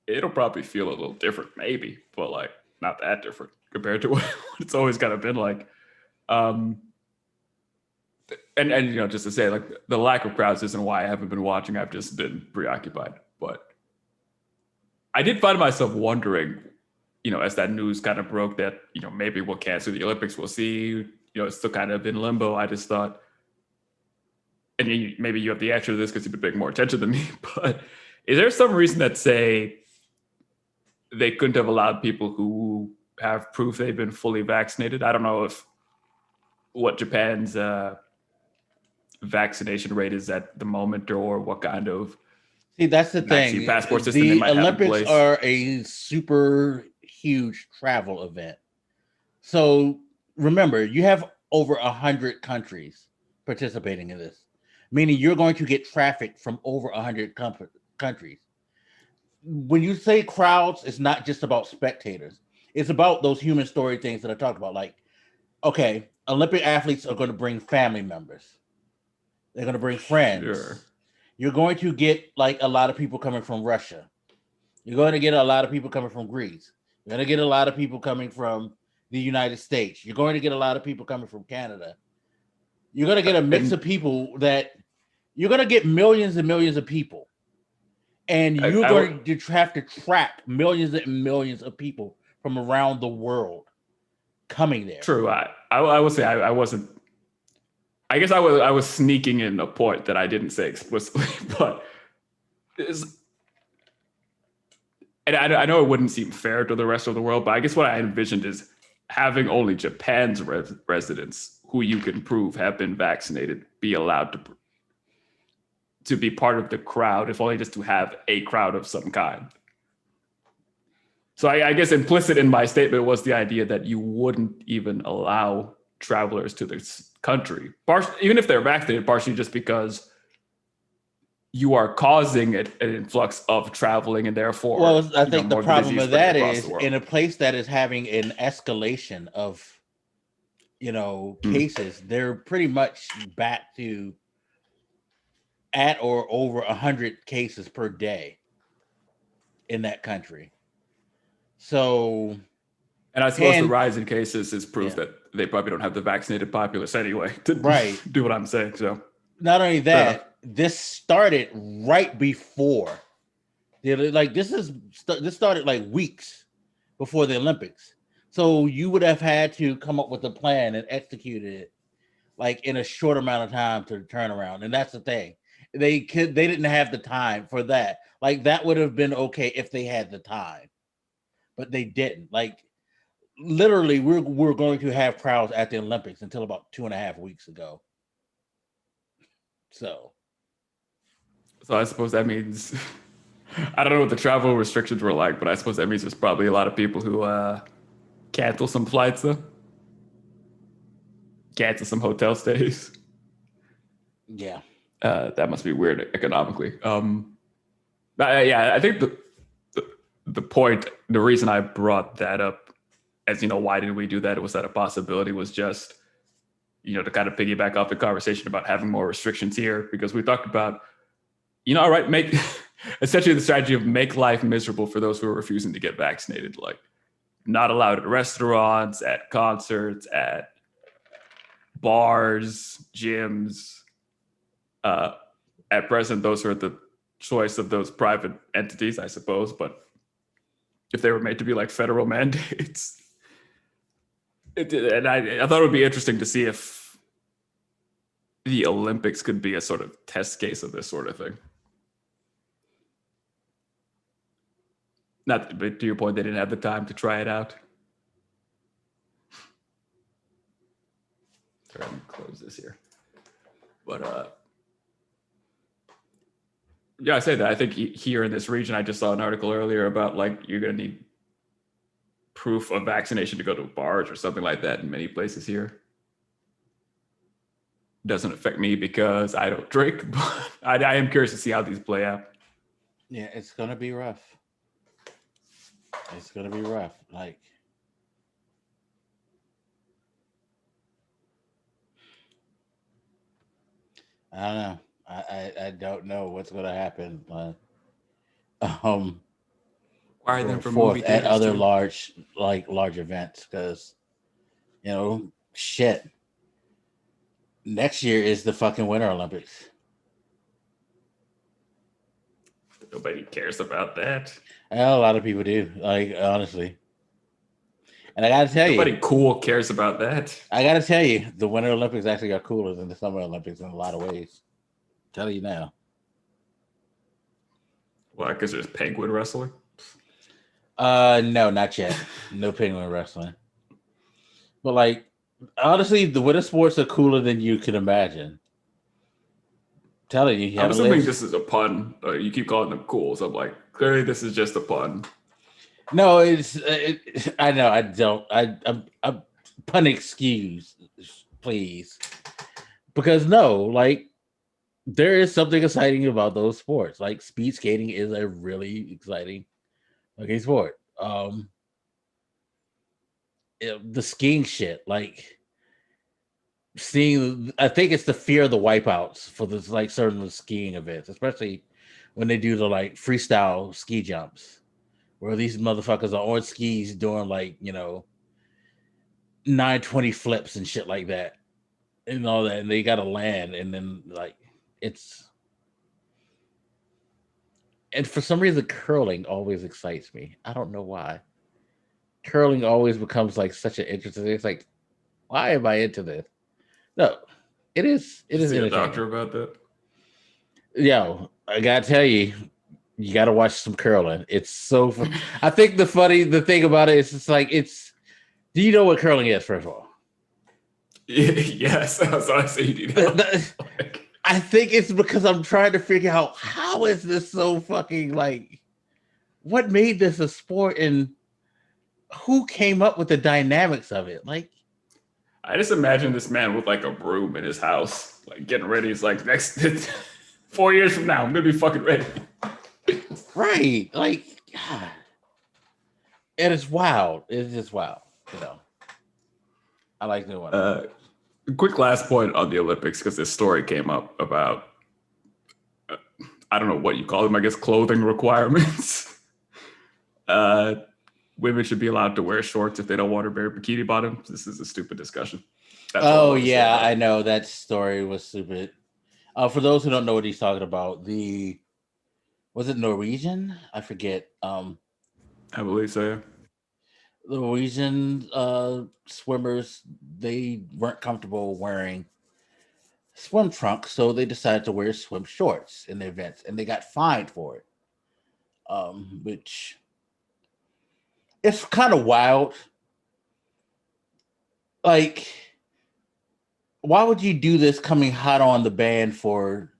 it'll probably feel a little different, maybe, but like not that different compared to what it's always kind of been like. And just to say, like the lack of crowds isn't why I haven't been watching. I've just been preoccupied. But I did find myself wondering, as that news kind of broke that, maybe we'll cancel the Olympics. We'll see. It's still kind of in limbo. I just thought, and maybe you have the answer to this because you've been paying more attention than me, but is there some reason that say they couldn't have allowed people who have proof they've been fully vaccinated? I don't know what Japan's vaccination rate is at the moment, or what kind of that's the thing. Passport system they might Olympics have in place. Are a super huge travel event. So remember, you have over 100 countries participating in this, meaning you're going to get traffic from over 100 countries. When you say crowds, it's not just about spectators. It's about those human story things that I talked about. Like, okay, Olympic athletes are going to bring family members. They're going to bring friends. Sure. You're going to get like a lot of people coming from Russia. You're going to get a lot of people coming from Greece. You're going to get a lot of people coming from the United States. You're going to get a lot of people coming from Canada. You're going to get a mix of people that you're going to get millions and millions of people. And you're going to have to track millions and millions of people from around the world coming there. True. I will say I wasn't. I guess I was sneaking in a point that I didn't say explicitly, but and I know it wouldn't seem fair to the rest of the world, but I guess what I envisioned is having only Japan's residents who you can prove have been vaccinated be allowed to be part of the crowd, if only just to have a crowd of some kind. So I guess implicit in my statement was the idea that you wouldn't even allow travelers to this country, even if they're vaccinated, partially just because you are causing an influx of traveling, and therefore, well, I think the problem with that is in a place that is having an escalation of, cases, they're pretty much back to at or over 100 cases per day in that country. So, and I suppose the rise in cases is proof that they probably don't have the vaccinated populace anyway to do what I'm saying. So, not only that, this started right before this started like weeks before the Olympics. So you would have had to come up with a plan and execute it like in a short amount of time to turn around. And that's the thing. They didn't have the time for that. Like that would have been okay if they had the time, but they didn't. Like literally, we're going to have crowds at the Olympics until about 2.5 weeks ago. So I suppose that means I don't know what the travel restrictions were like, but I suppose that means there's probably a lot of people who cancel some flights, though. Cancel some hotel stays. Yeah. That must be weird economically. I think the point, the reason I brought that up as, why did we do that? Was that a possibility was just, to kind of piggyback off the conversation about having more restrictions here, because we talked about, all right, make essentially the strategy of make life miserable for those who are refusing to get vaccinated, like not allowed at restaurants, at concerts, at bars, gyms. At present, those are the choice of those private entities, I suppose. But if they were made to be like federal mandates, and I thought it would be interesting to see if the Olympics could be a sort of test case of this sort of thing. Not, but to your point, they didn't have the time to try it out. Try and close this here. But yeah, I say that. I think here in this region, I just saw an article earlier about like you're going to need proof of vaccination to go to bars or something like that in many places here. Doesn't affect me because I don't drink, but I am curious to see how these play out. Yeah, it's going to be rough. It's going to be rough. Like, I don't know. I don't know what's going to happen. Require them from movie at other large events because, shit. Next year is the fucking Winter Olympics. Nobody cares about that. A lot of people do, like, honestly. And I got to tell Nobody cool cares about that. I got to tell you, the Winter Olympics actually got cooler than the Summer Olympics in a lot of ways. Tell you now. Why? Because there's penguin wrestling? No, not yet. No penguin wrestling. But, like, honestly, the winter sports are cooler than you can imagine. Telling you, I'm assuming this is a pun. You keep calling them cool, so I'm like, clearly this is just a pun. No, I know. I don't. I'm pun excuse, please, because no, like there is something exciting about those sports. Like speed skating is a really exciting sport. the skiing shit, like seeing. I think it's the fear of the wipeouts for this like certain skiing events, especially when they do the like freestyle ski jumps, where these motherfuckers are on skis doing like 920 flips and shit like that, and all that, and they gotta land, and then like it's. And for some reason, curling always excites me. I don't know why. Curling always becomes like such an interesting. It's like, why am I into this? No, it is. It is See a entertaining. doctor about that. Yo, I gotta tell you, you gotta watch some curling. It's so fun. I think the thing about it is it's like it's. Do you know what curling is? First of all, Yes, that's what I say. You need help. I think it's because I'm trying to figure out how is this so fucking like. What made this a sport and who came up with the dynamics of it? Like, I just imagine this man with like a broom in his house, like getting ready. He's like, next 4 years from now, I'm gonna be fucking ready. right? Like, God. And it's wild. It's just wild. I like the one. Quick last point on the Olympics, because this story came up about I don't know what you call them. I guess clothing requirements. Women should be allowed to wear shorts if they don't want to wear bikini bottoms. This is a stupid discussion. That's oh yeah, I know that story was stupid. For those who don't know what he's talking about, was it Norwegian? I forget. I believe so. Yeah. The Norwegian swimmers, they weren't comfortable wearing swim trunks, so they decided to wear swim shorts in the events, and they got fined for it. Which it's kind of wild. Like, why would you do this coming hot on the ban for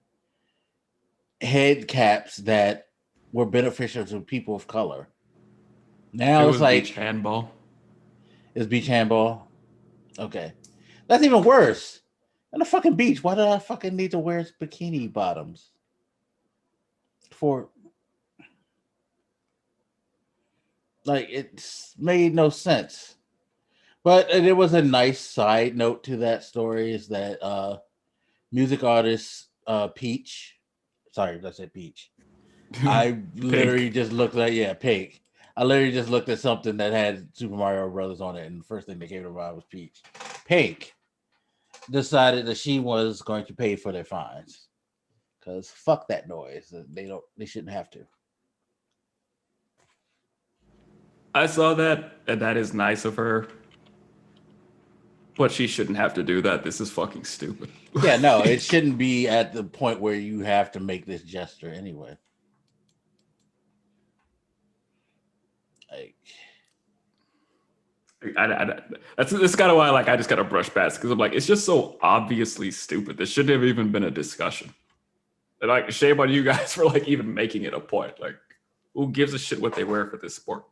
head caps that were beneficial to people of color? Now it's like beach handball. It's beach handball. Okay, that's even worse. On the fucking beach, why do I fucking need to wear bikini bottoms? For like, it's made no sense. But there was a nice side note to that story is that music artist Peach. Sorry, I said Peach. I literally just looked at Pink. I literally just looked at something that had Super Mario Brothers on it, and the first thing that came to mind was Peach. Pink decided that she was going to pay for their fines because fuck that noise. They shouldn't have to. I saw that, and that is nice of her. But she shouldn't have to do that. This is fucking stupid. Yeah, no, it shouldn't be at the point where you have to make this gesture anyway. Like, that's kind of why I just gotta brush past, because I'm like, it's just so obviously stupid. This shouldn't have even been a discussion. And like, shame on you guys for like even making it a point. Like, who gives a shit what they wear for this sport?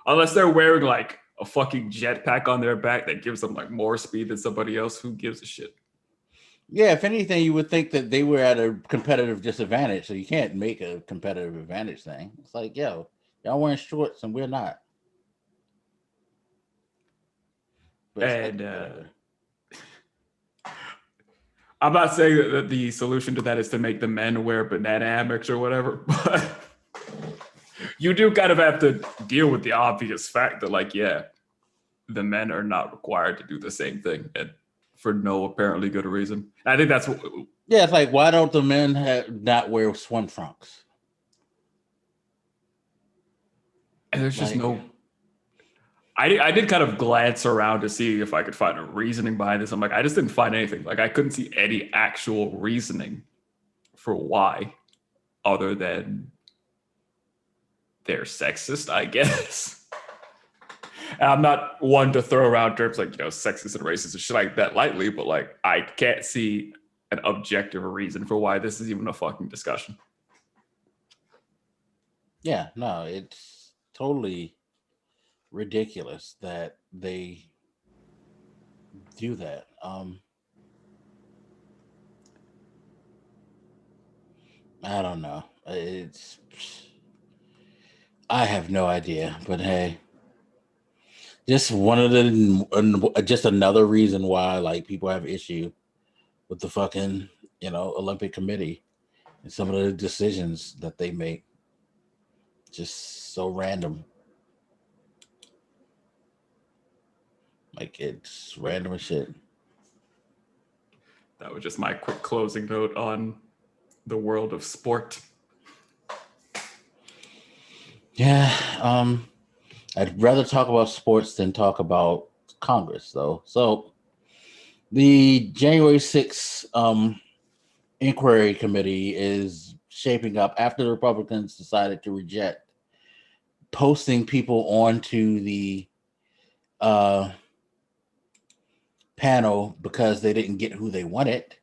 Unless they're wearing like a fucking jetpack on their back that gives them like more speed than somebody else, who gives a shit? Yeah, if anything, you would think that they were at a competitive disadvantage, so you can't make a competitive advantage thing. It's like, yo, y'all wearing shorts and we're not. And I'm not saying that the solution to that is to make the men wear banana hammocks or whatever, but you do kind of have to deal with the obvious fact that, like, yeah, the men are not required to do the same thing, and for no apparently good reason. I think that's what. Yeah, it's like, why don't the men not wear swim trunks? And there's just no. I did kind of glance around to see if I could find a reasoning behind this. I'm like, I just didn't find anything. Like, I couldn't see any actual reasoning for why, other than they're sexist, I guess. And I'm not one to throw around terms like, sexist and racist and shit like that lightly, but like, I can't see an objective reason for why this is even a fucking discussion. Yeah, no, it's totally ridiculous that they do that. I don't know. I have no idea, but hey, just one of the just another reason why like people have issue with the fucking Olympic Committee and some of the decisions that they make. Just so random. Like it's random as shit. That was just my quick closing note on the world of sport. Yeah, I'd rather talk about sports than talk about Congress, though. So, the January 6th inquiry committee is shaping up after the Republicans decided to reject posting people onto the panel because they didn't get who they wanted.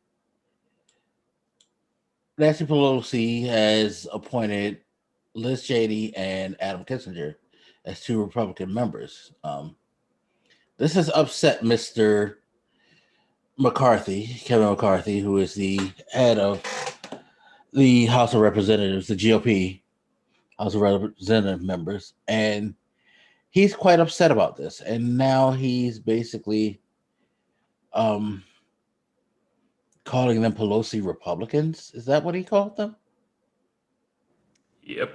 Nancy Pelosi has appointed Liz Cheney and Adam Kinzinger as two Republican members. This has upset Mr. McCarthy, Kevin McCarthy, who is the head of the House of Representatives, the GOP House of Representative members, and he's quite upset about this. And now he's basically calling them Pelosi Republicans. Is that what he called them? Yep.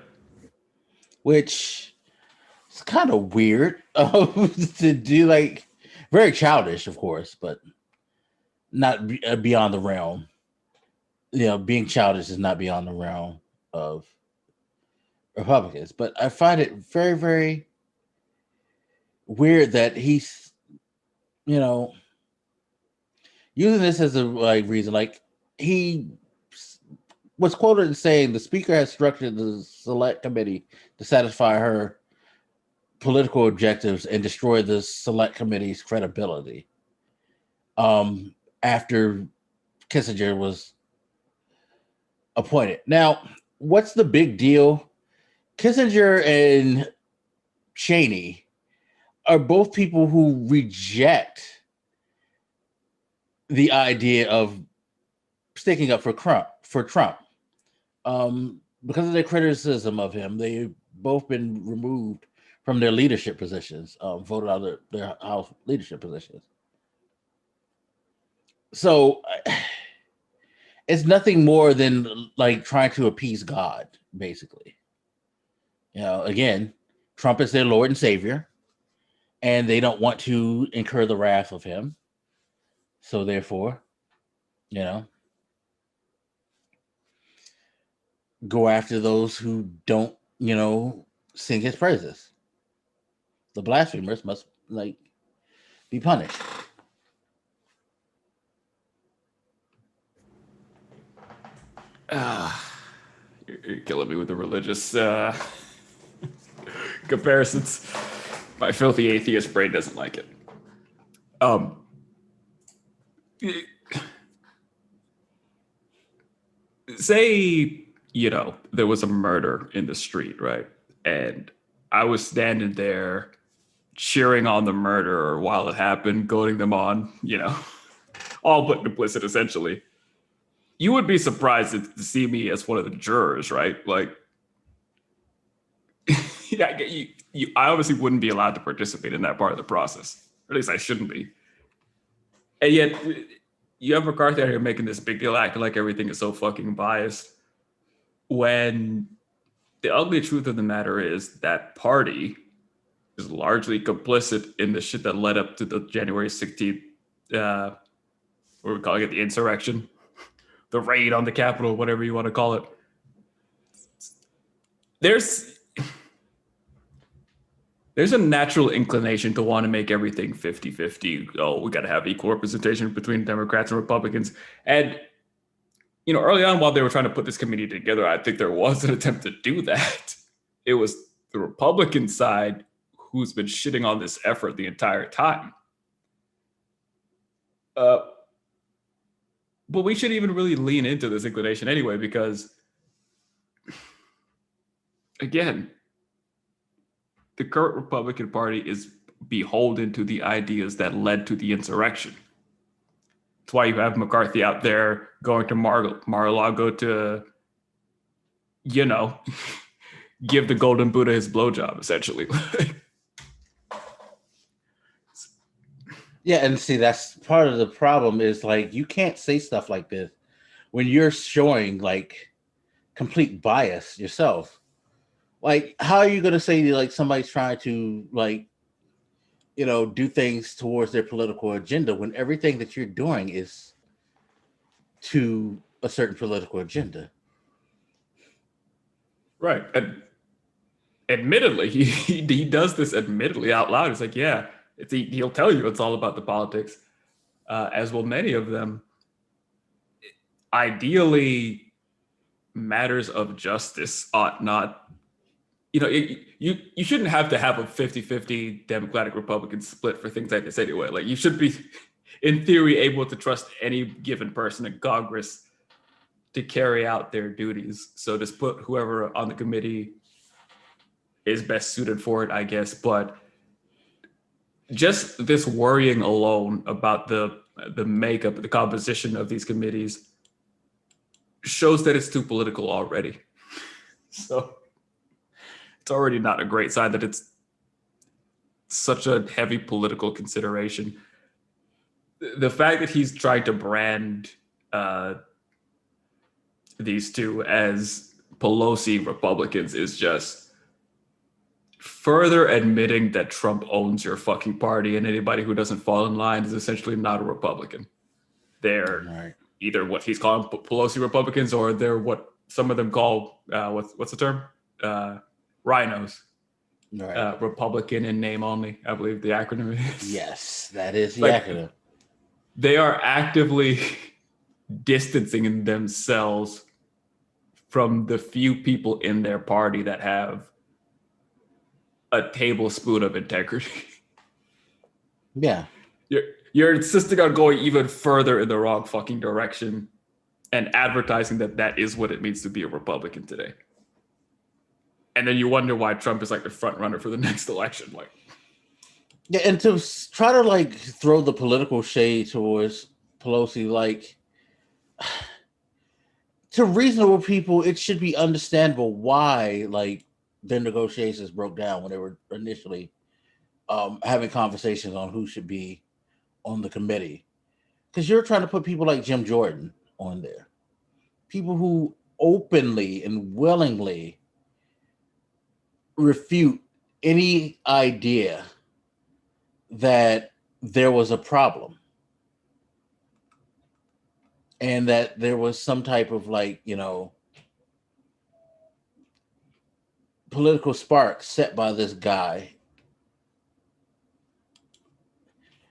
Which is kind of weird to do, like very childish, of course, but not beyond the realm. Being childish is not beyond the realm of Republicans. But I find it very, very weird that he's, using this as a reason. Like he was quoted as saying the speaker has structured the select committee to satisfy her political objectives and destroy the select committee's credibility. After Kissinger was appointed. Now, what's the big deal? Kissinger and Cheney are both people who reject the idea of sticking up for Trump. Because of their criticism of him, they've both been removed from their leadership positions, voted out of their House leadership positions. So it's nothing more than like trying to appease God, basically. Again, Trump is their Lord and Savior, and they don't want to incur the wrath of him. So therefore, go after those who don't, sing his praises. The blasphemers must be punished. You're killing me with the religious comparisons. My filthy atheist brain doesn't like it. Say, there was a murder in the street, right? And I was standing there cheering on the murderer while it happened, goading them on, all but implicit, essentially. You would be surprised to see me as one of the jurors, right? Like, yeah, I obviously wouldn't be allowed to participate in that part of the process. Or at least I shouldn't be. And yet, you have McCarthy out here making this big deal, acting like everything is so fucking biased, when the ugly truth of the matter is that party is largely complicit in the shit that led up to the January 16th, what we're calling it, the insurrection, the raid on the Capitol, whatever you want to call it. There's a natural inclination to want to make everything 50-50. Oh, we got to have equal representation between Democrats and Republicans. And, early on while they were trying to put this committee together, I think there was an attempt to do that. It was the Republican side who's been shitting on this effort the entire time. But we should even really lean into this inclination anyway, because, again, the current Republican Party is beholden to the ideas that led to the insurrection. That's why you have McCarthy out there going to Mar-a-Lago to, give the Golden Buddha his blowjob, essentially. Yeah, and see, that's part of the problem is like you can't say stuff like this when you're showing like complete bias yourself. Like, how are you going to say like somebody's trying to like do things towards their political agenda when everything that you're doing is to a certain political agenda? Right. And admittedly, he does this admittedly out loud. It's like, yeah, he'll tell you it's all about the politics, as will many of them. Ideally, matters of justice ought not, you shouldn't have to have a 50-50 Democratic Republican split for things like this anyway. Like, you should be, in theory, able to trust any given person in Congress to carry out their duties. So just put whoever on the committee is best suited for it, I guess. But just this worrying alone about the makeup, the composition of these committees shows that it's too political already. So it's already not a great sign that it's such a heavy political consideration. The fact that he's trying to brand these two as Pelosi Republicans is just further admitting that Trump owns your fucking party, and anybody who doesn't fall in line is essentially not a Republican. They're either what he's calling Pelosi Republicans, or they're what some of them call what's the term? Rhinos. Right. Republican in name only, I believe the acronym is. Yes, that is the acronym. They are actively distancing themselves from the few people in their party that have a tablespoon of integrity. Yeah. You're insisting on going even further in the wrong fucking direction and advertising that is what it means to be a Republican today. And then you wonder why Trump is like the front runner for the next election. Like, yeah, and to try to like throw the political shade towards Pelosi, like to reasonable people, it should be understandable why like their negotiations broke down when they were initially having conversations on who should be on the committee. Because you're trying to put people like Jim Jordan on there, people who openly and willingly refute any idea that there was a problem and that there was some type of like, political spark set by this guy.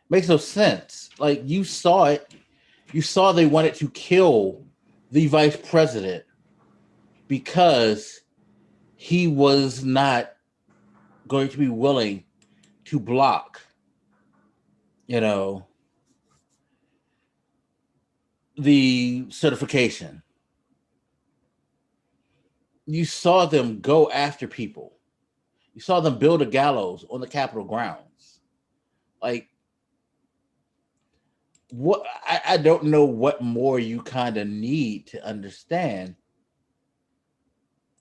Makes no sense. Like, you saw it. You saw they wanted to kill the vice president because he was not going to be willing to block, the certification. You saw them go after people. You saw them build a gallows on the Capitol grounds. Like, what? I don't know what more you kind of need to understand,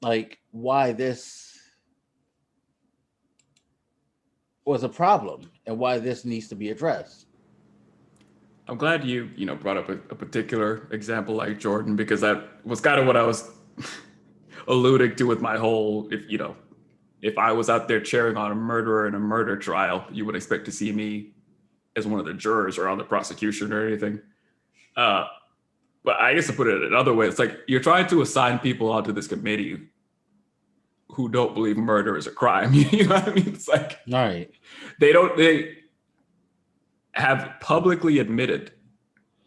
like, why this was a problem and why this needs to be addressed. I'm glad you brought up a particular example like Jordan, because that was kind of what I was alluding to with my whole, if I was out there cheering on a murderer in a murder trial, you would expect to see me as one of the jurors or on the prosecution or anything. But I guess to put it another way, it's like you're trying to assign people onto this committee who don't believe murder is a crime. You know what I mean? It's like, right. They have publicly admitted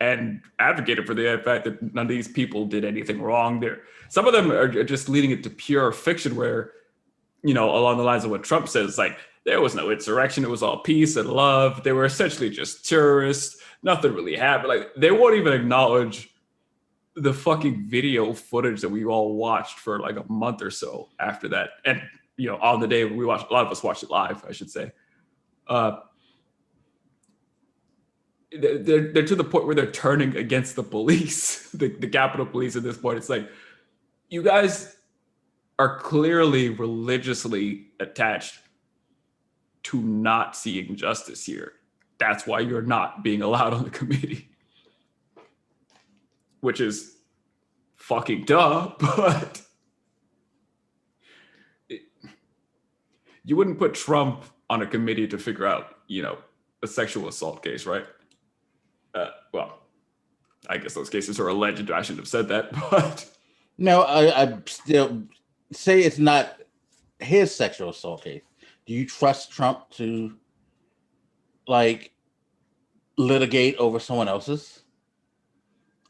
and advocated for the fact that none of these people did anything wrong. Some of them are just leading it to pure fiction where, along the lines of what Trump says, like, there was no insurrection. It was all peace and love. They were essentially just terrorists. Nothing really happened. Like, they won't even acknowledge the fucking video footage that we all watched for like a month or so after that. And, on the day we watched, a lot of us watched it live, I should say. They're to the point where they're turning against the police, the Capitol Police at this point. It's like, you guys are clearly religiously attached to not seeing justice here. that's why you're not being allowed on the committee. Which is fucking duh, but you wouldn't put Trump on a committee to figure out, a sexual assault case, right? Well, I guess those cases are alleged. I shouldn't have said that, but no, I still say it's not his sexual assault case. Do you trust Trump to litigate over someone else's,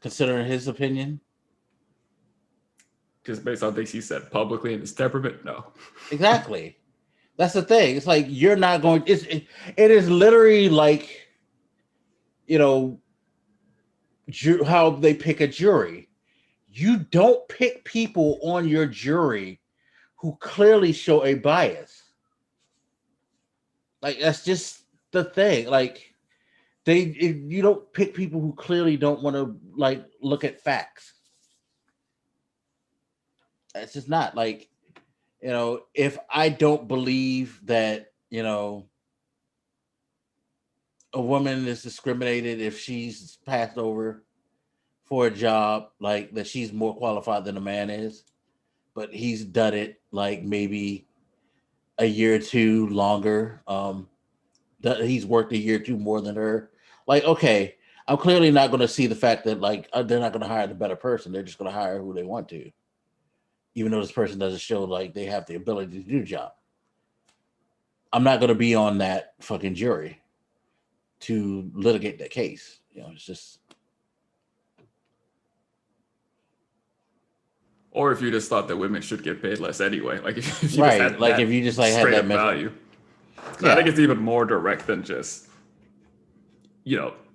considering his opinion? Just based on things he said publicly in his temperament, no. Exactly. That's the thing. It's like you're not going. It is literally like, how they pick a jury. You don't pick people on your jury who clearly show a bias. That's just the thing. You don't pick people who clearly don't want to look at facts. It's just not if I don't believe that, a woman is discriminated if she's passed over for a job, that she's more qualified than a man is, but he's done it maybe a year or two longer. He's worked a year or two more than her. Okay, I'm clearly not going to see the fact that they're not going to hire the better person. They're just going to hire who they want to, even though this person doesn't show they have the ability to do the job. I'm not going to be on that fucking jury to litigate that case. It's just. Or if you just thought that women should get paid less anyway, if you right, just had if you just had that value. Yeah. I think it's even more direct than just,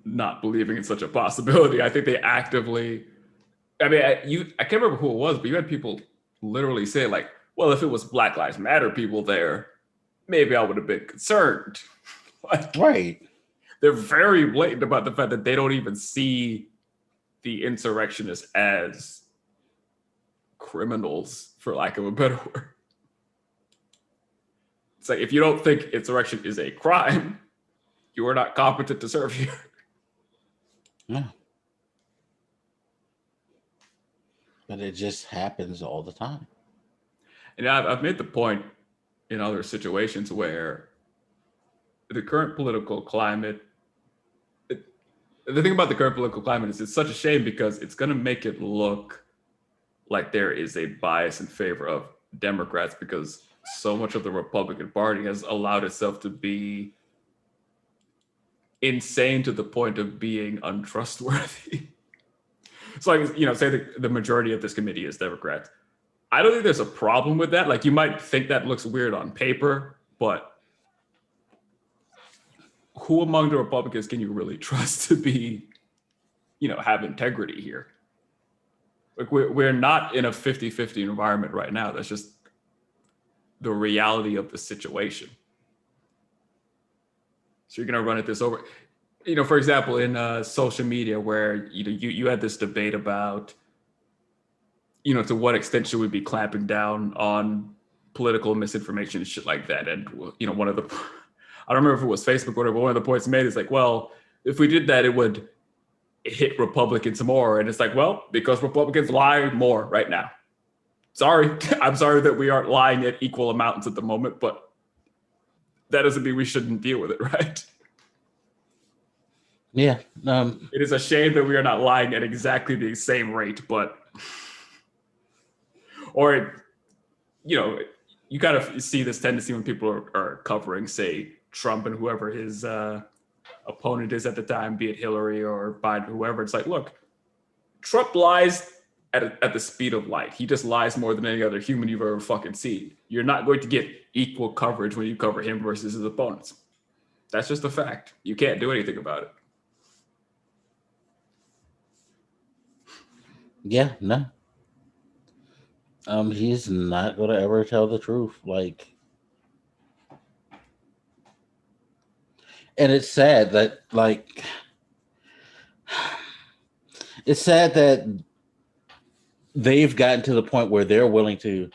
not believing in such a possibility. I think they actively. I mean, I can't remember who it was, but you had people literally say well, if it was Black Lives Matter people there, maybe I would have been concerned. Right. They're very blatant about the fact that they don't even see the insurrectionists as criminals, for lack of a better word. It's if you don't think insurrection is a crime, you are not competent to serve here. No. But it just happens all the time. And I've made the point in other situations where the current political climate, the thing about the current political climate is it's such a shame because it's going to make it look like there is a bias in favor of Democrats because so much of the Republican Party has allowed itself to be insane to the point of being untrustworthy. So say the majority of this committee is Democrats. I don't think there's a problem with that. You might think that looks weird on paper, but who among the Republicans can you really trust to be, have integrity here? We're not in a 50-50 environment right now. That's just the reality of the situation. So you're going to run this over. For example, in social media where you had this debate about, to what extent should we be clamping down on political misinformation and shit like that. And, one of the, I don't remember if it was Facebook or whatever, but one of the points made is well, if we did that, it would hit Republicans more. And it's well, because Republicans lie more right now. Sorry, I'm sorry that we aren't lying at equal amounts at the moment, but that doesn't mean we shouldn't deal with it, right? Yeah. It is a shame that we are not lying at exactly the same rate, but, you kind of see this tendency when people are covering, say, Trump and whoever his opponent is at the time, be it Hillary or Biden, whoever. It's look, Trump lies at the speed of light. He just lies more than any other human you've ever fucking seen. You're not going to get equal coverage when you cover him versus his opponents. That's just a fact. You can't do anything about it. Yeah, no. He's not going to ever tell the truth. And it's sad that, it's sad that they've gotten to the point where they're willing to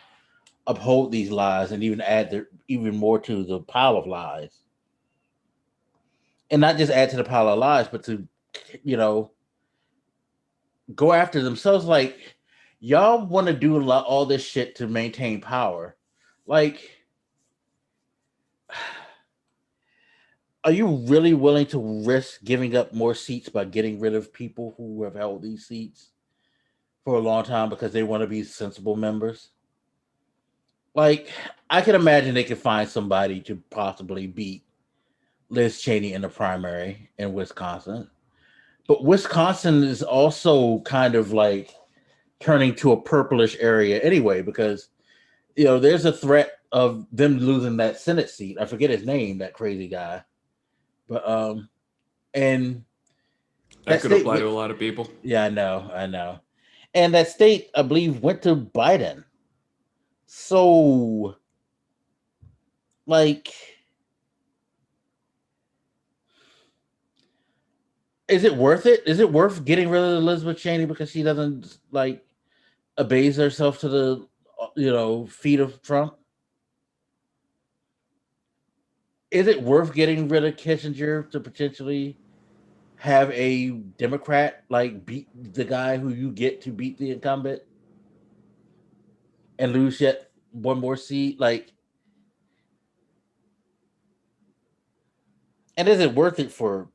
uphold these lies and even add even more to the pile of lies. and not just add to the pile of lies, but to, you know, go after themselves. Like, y'all want to do all this shit to maintain power. Like, are you really willing to risk giving up more seats by getting rid of people who have held these seats for a long time because they want to be sensible members? Like, I can imagine they could find somebody to possibly beat Liz Cheney in the primary in Wisconsin. But Wisconsin is also kind of like turning to a purplish area anyway, because, you know, there's a threat of them losing that Senate seat. I forget his name, that crazy guy. But and That that could state apply to a lot of people. yeah, I know. And that state, I believe, went to Biden. So, like, is it worth it? Is it worth getting rid of Elizabeth Cheney because she doesn't like abase herself to the, you know, feet of Trump? Is it worth getting rid of Kissinger to potentially have a Democrat like beat the guy who you get to beat the incumbent and lose yet one more seat? Like, and is it worth it for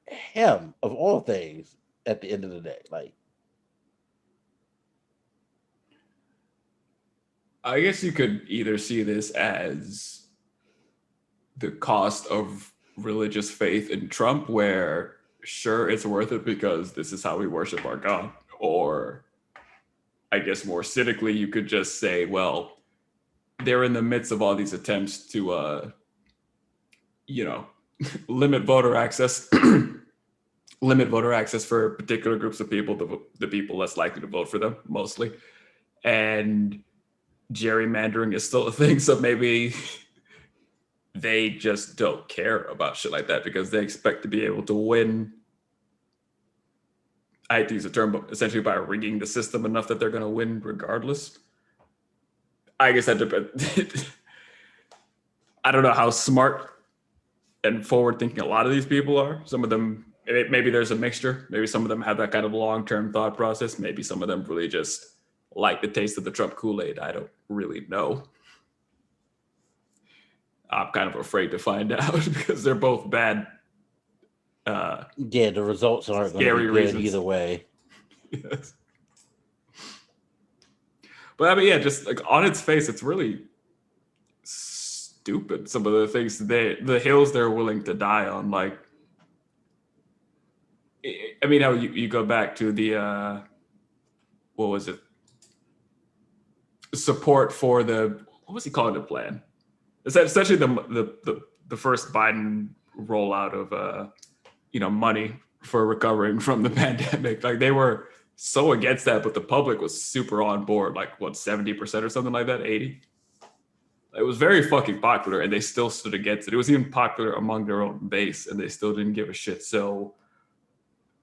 him of all things at the end of the day? Like, I guess you could either see this as the cost of religious faith in Trump, where sure, it's worth it because this is how we worship our God. Or I guess more cynically, you could just say, well, they're in the midst of all these attempts to, you know, limit voter access, limit voter access for particular groups of people, the people less likely to vote for them, mostly. And gerrymandering is still a thing. So maybe they just don't care about shit like that because they expect to be able to win. I hate to use a term, but essentially by rigging the system enough that they're going to win regardless. I guess that depends. I don't know how smart and forward thinking a lot of these people are. Some of them, maybe there's a mixture. Maybe some of them have that kind of long-term thought process. Maybe some of them really just like the taste of the Trump Kool-Aid. I don't really know. I'm kind of afraid to find out because they're both bad. yeah, the results aren't going to be good reasons. either way. Yes. But I mean, yeah, just like on its face, it's really stupid. Some of the things the hills they're willing to die on. Like, I mean, how you go back to the what was it? Support for the, what was he calling the plan? It's essentially the first Biden rollout of you know, money for recovering from the pandemic. Like, they were so against that, but the public was super on board. Like, what, 70% or something like that, 80%. It was very fucking popular, and they still stood against it. It was even popular among their own base, and they still didn't give a shit. So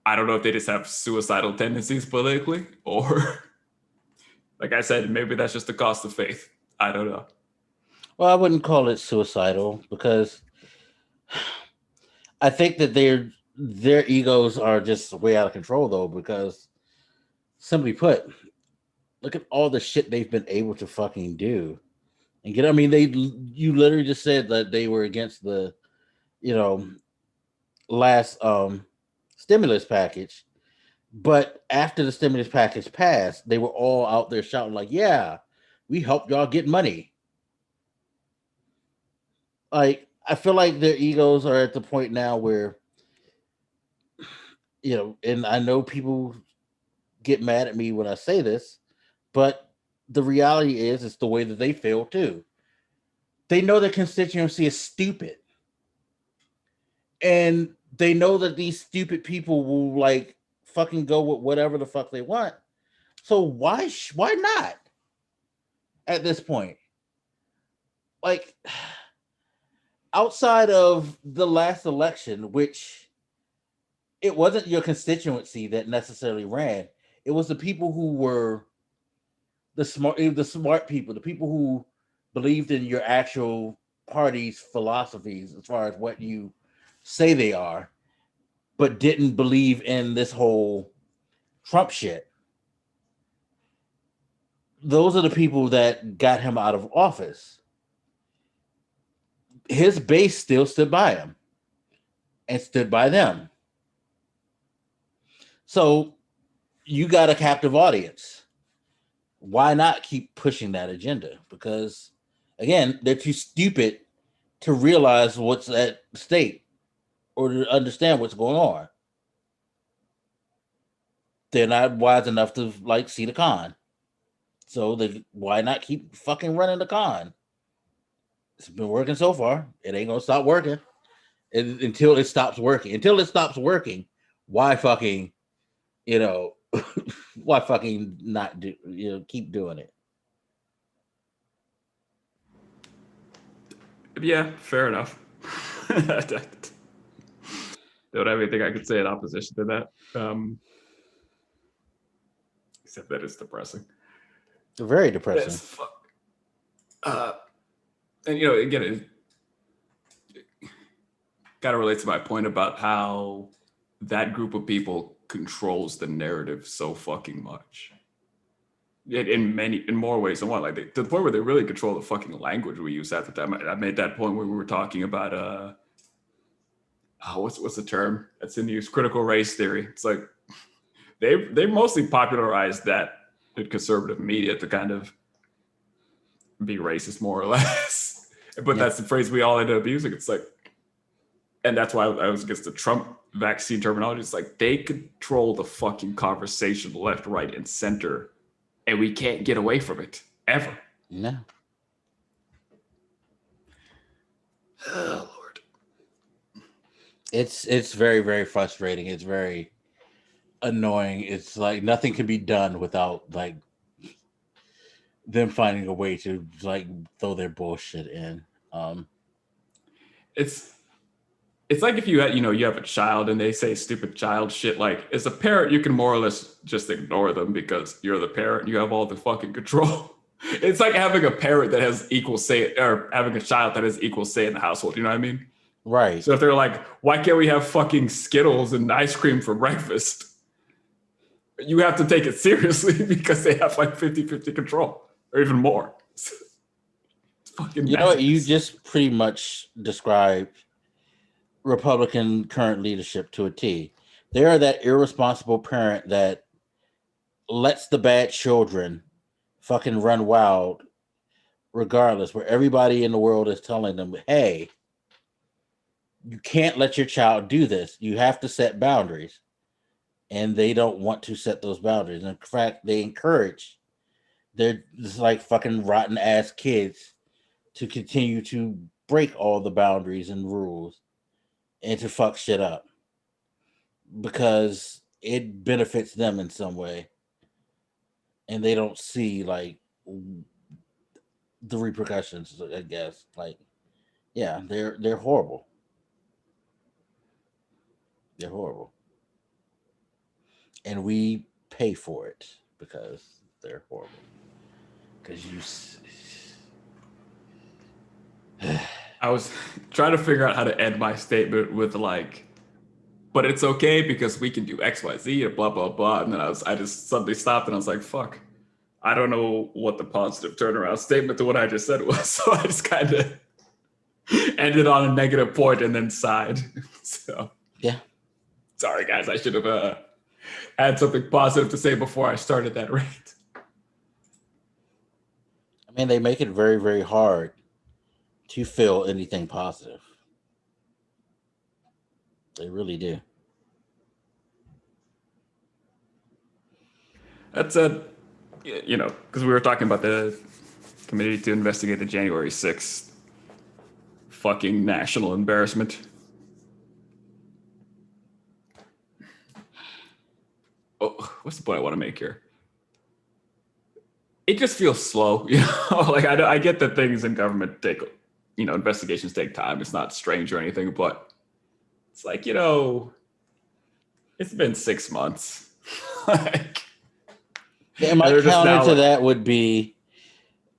I don't know if they just have suicidal tendencies politically, or like I said, maybe that's just the cost of faith. I don't know. Well, I wouldn't call it suicidal because I think that their egos are just way out of control, though, because simply put, look at all the shit they've been able to fucking do. And I mean, you literally just said that they were against the, you know, last stimulus package. But after the stimulus package passed, they were all out there shouting like, yeah, we helped y'all get money. Like, I feel like their egos are at the point now where, you know, and I know people get mad at me when I say this, but the reality is it's the way that they feel too. They know their constituency is stupid. And they know that these stupid people will like fucking go with whatever the fuck they want. So why not at this point? Like, outside of the last election, which it wasn't your constituency that necessarily ran, it was the people who were the smart people, the people who believed in your actual party's philosophies as far as what you say they are, but didn't believe in this whole Trump shit. Those are the people that got him out of office. His base still stood by him and stood by them. So you got a captive audience. Why not keep pushing that agenda? Because, again, they're too stupid to realize what's at stake or to understand what's going on. They're not wise enough to like see the con. So why not keep fucking running the con? It's been working so far. It ain't gonna stop working until it stops working. Until it stops working, why fucking, why fucking not do? Keep doing it. Yeah, fair enough. Don't have anything I could say in opposition to that. Except that it's depressing. Very depressing. As fuck. And again, it kind of relates to my point about how that group of people controls the narrative so fucking much. In more ways than one. Like to the point where they really control the fucking language we use at the time. I made that point where we were talking about what's the term that's in use? Critical race theory. It's like they mostly popularized that in conservative media to kind of be racist, more or less. But that's the phrase we all ended up using. It's like, and that's why I was against the Trump vaccine terminology. It's like they control the fucking conversation left, right, and center, and we can't get away from it ever. No. Oh Lord. It's very, very frustrating. It's very annoying. It's like nothing can be done without like them finding a way to like throw their bullshit in. It's like if you have a child and they say stupid child shit. Like as a parent, you can more or less just ignore them because you're the parent. You have all the fucking control. It's like having a parent that has equal say, or having a child that has equal say in the household. You know what I mean? Right. So if they're like, why can't we have fucking Skittles and ice cream for breakfast? You have to take it seriously because they have like 50-50 control or even more. It's fucking know what? You just pretty much described Republican current leadership to a T. They are that irresponsible parent that lets the bad children fucking run wild regardless, where everybody in the world is telling them, hey, you can't let your child do this. You have to set boundaries. And they don't want to set those boundaries. In fact, they encourage their just like fucking rotten ass kids to continue to break all the boundaries and rules and to fuck shit up because it benefits them in some way. And they don't see like the repercussions, I guess. Like, yeah, they're horrible. They're horrible. And we pay for it because they're horrible. Because I was trying to figure out how to end my statement with like, but it's okay because we can do X, Y, Z, and blah, blah, blah. And then I just suddenly stopped and I was like, fuck, I don't know what the positive turnaround statement to what I just said was. So I just kind of ended on a negative point and then sighed. So yeah. Sorry, guys. I should have had something positive to say before I started that rant. I mean, they make it very, very hard to feel anything positive. They really do. That's because we were talking about the committee to investigate the January 6th fucking national embarrassment. Oh, what's the point I want to make here? It just feels slow, Like I get that things in government take, investigations take time. It's not strange or anything, but it's like, it's been 6 months. Like, and my counter to that would be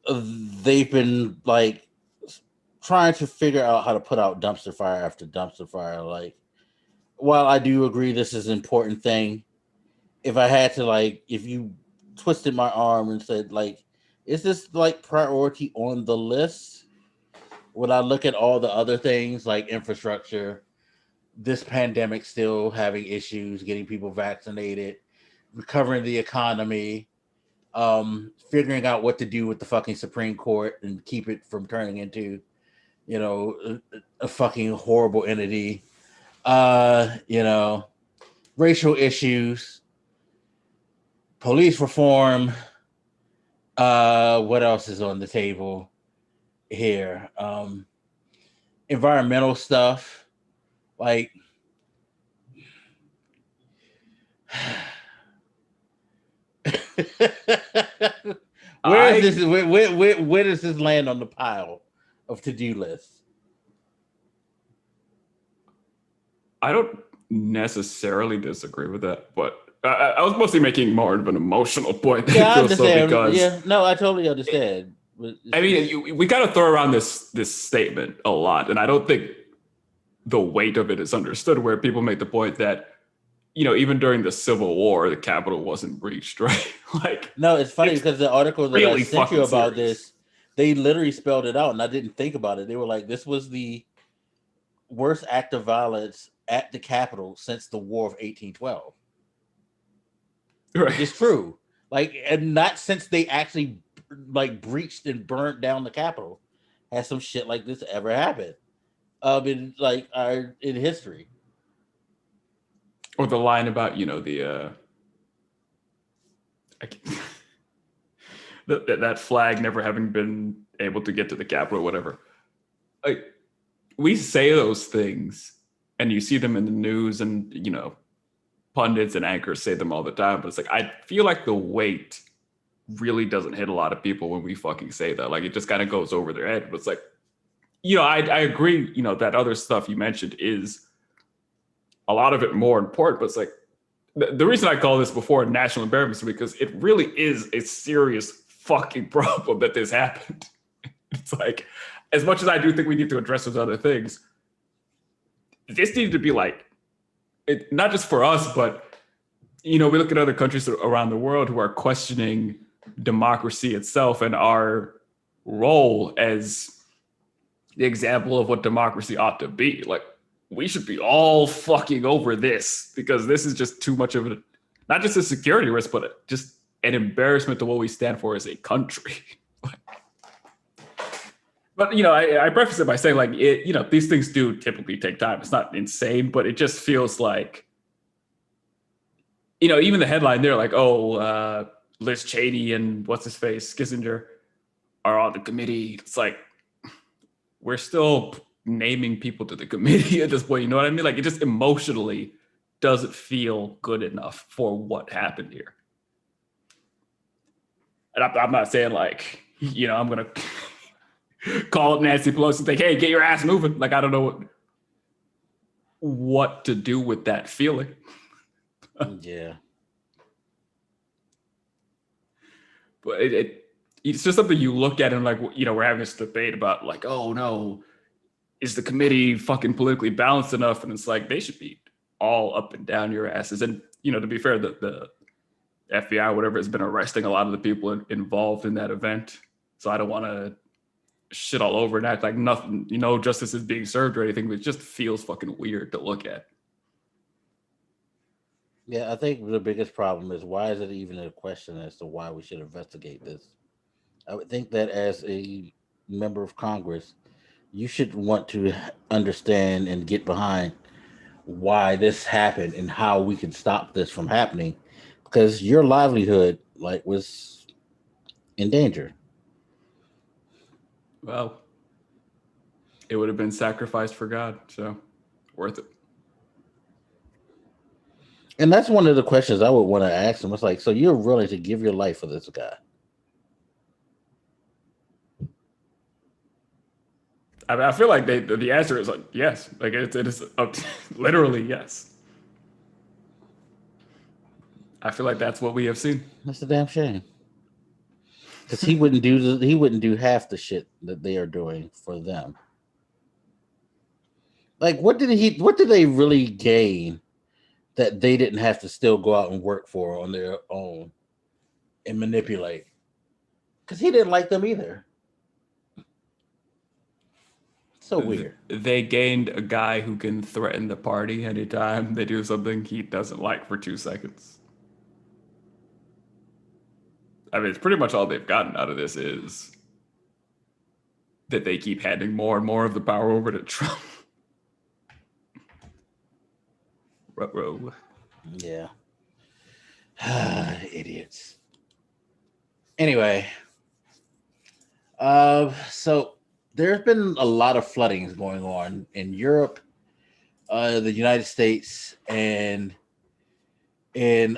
they've been like trying to figure out how to put out dumpster fire after dumpster fire. Like, while I do agree this is an important thing, if I had to, like, if you twisted my arm and said, like, is this like priority on the list? Would I look at all the other things like infrastructure, this pandemic still having issues, getting people vaccinated, recovering the economy, figuring out what to do with the fucking Supreme Court and keep it from turning into, you know, a fucking horrible entity, you know, racial issues, police reform, what else is on the table here? Environmental stuff, like where does this land on the pile of to-do lists? I don't necessarily disagree with that, but I was mostly making more of an emotional point. Yeah, I understand. Because yeah, no, I totally understand. I mean, we kind of throw around this statement a lot, and I don't think the weight of it is understood. Where people make the point that, you know, even during the Civil War, the Capitol wasn't breached, right? Like, no, it's funny because the article that really I sent you about serious. this, they literally spelled it out, and I didn't think about it. They were like, "This was the worst act of violence at the Capitol since the War of 1812." Right. It's true, like, and not since they actually like breached and burnt down the Capitol has some shit like this ever happened. In like in history. Or the line about, you know, that flag never having been able to get to the Capitol or whatever. Like, we say those things and you see them in the news and, you know, pundits and anchors say them all the time, but it's like, I feel like the weight really doesn't hit a lot of people when we fucking say that. Like, it just kind of goes over their head. But it's like, you know, I agree, you know, that other stuff you mentioned is a lot of it more important, but it's like, the reason I call this before national embarrassment is because it really is a serious fucking problem that this happened. It's like, as much as I do think we need to address those other things, this needed to be like, not just for us, but, you know, we look at other countries around the world who are questioning democracy itself and our role as the example of what democracy ought to be. Like, we should be all fucking over this because this is just too much of a, not just a security risk, but just an embarrassment to what we stand for as a country. But, you know, I preface it by saying, like, you know, these things do typically take time. It's not insane, but it just feels like, you know, even the headline there, like, oh, Liz Cheney and what's his face, Kissinger are on the committee. It's like, we're still naming people to the committee at this point. You know what I mean? Like, it just emotionally doesn't feel good enough for what happened here. And I'm not saying, like, you know, I'm going to call up Nancy Pelosi and think, hey, get your ass moving. Like, I don't know what to do with that feeling. Yeah. But it's just something you look at and, like, you know, we're having this debate about, like, oh no, is the committee fucking politically balanced enough? And it's like, they should be all up and down your asses. And, you know, to be fair, the FBI or whatever has been arresting a lot of the people involved in that event. So I don't want to shit all over and act like nothing, you know, justice is being served or anything, but it just feels fucking weird to look at. Yeah, I think the biggest problem is, why is it even a question as to why we should investigate this? I would think that as a member of Congress, you should want to understand and get behind why this happened and how we can stop this from happening, because your livelihood, like, was in danger. Well, it would have been sacrificed for God, so worth it. And that's one of the questions I would want to ask them. It's like, so you're willing to give your life for this guy? I mean, I feel like the answer is, like, yes. Like, it is literally yes. I feel like that's what we have seen. That's a damn shame. Because he wouldn't do half the shit that they are doing for them. Like, what did they really gain that they didn't have to still go out and work for on their own and manipulate? Because he didn't like them either. So weird. They gained a guy who can threaten the party anytime they do something he doesn't like for 2 seconds. I mean, it's pretty much all they've gotten out of this is that they keep handing more and more of the power over to Trump. Ruh-roh. Yeah. Idiots. Anyway, so there's been a lot of floodings going on in Europe, the United States, and in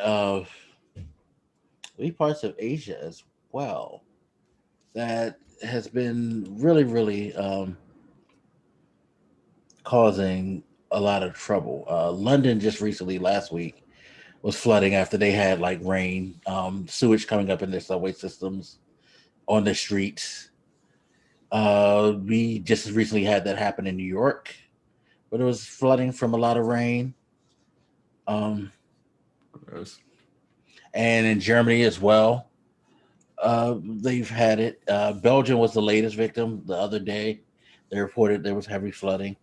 parts of Asia as well. That has been really, really causing a lot of trouble. London just recently, last week, was flooding after they had like rain, sewage coming up in their subway systems, on the streets. We just recently had that happen in New York, but it was flooding from a lot of rain. Gross. And in Germany as well, they've had it. Belgium was the latest victim the other day. They reported there was heavy flooding,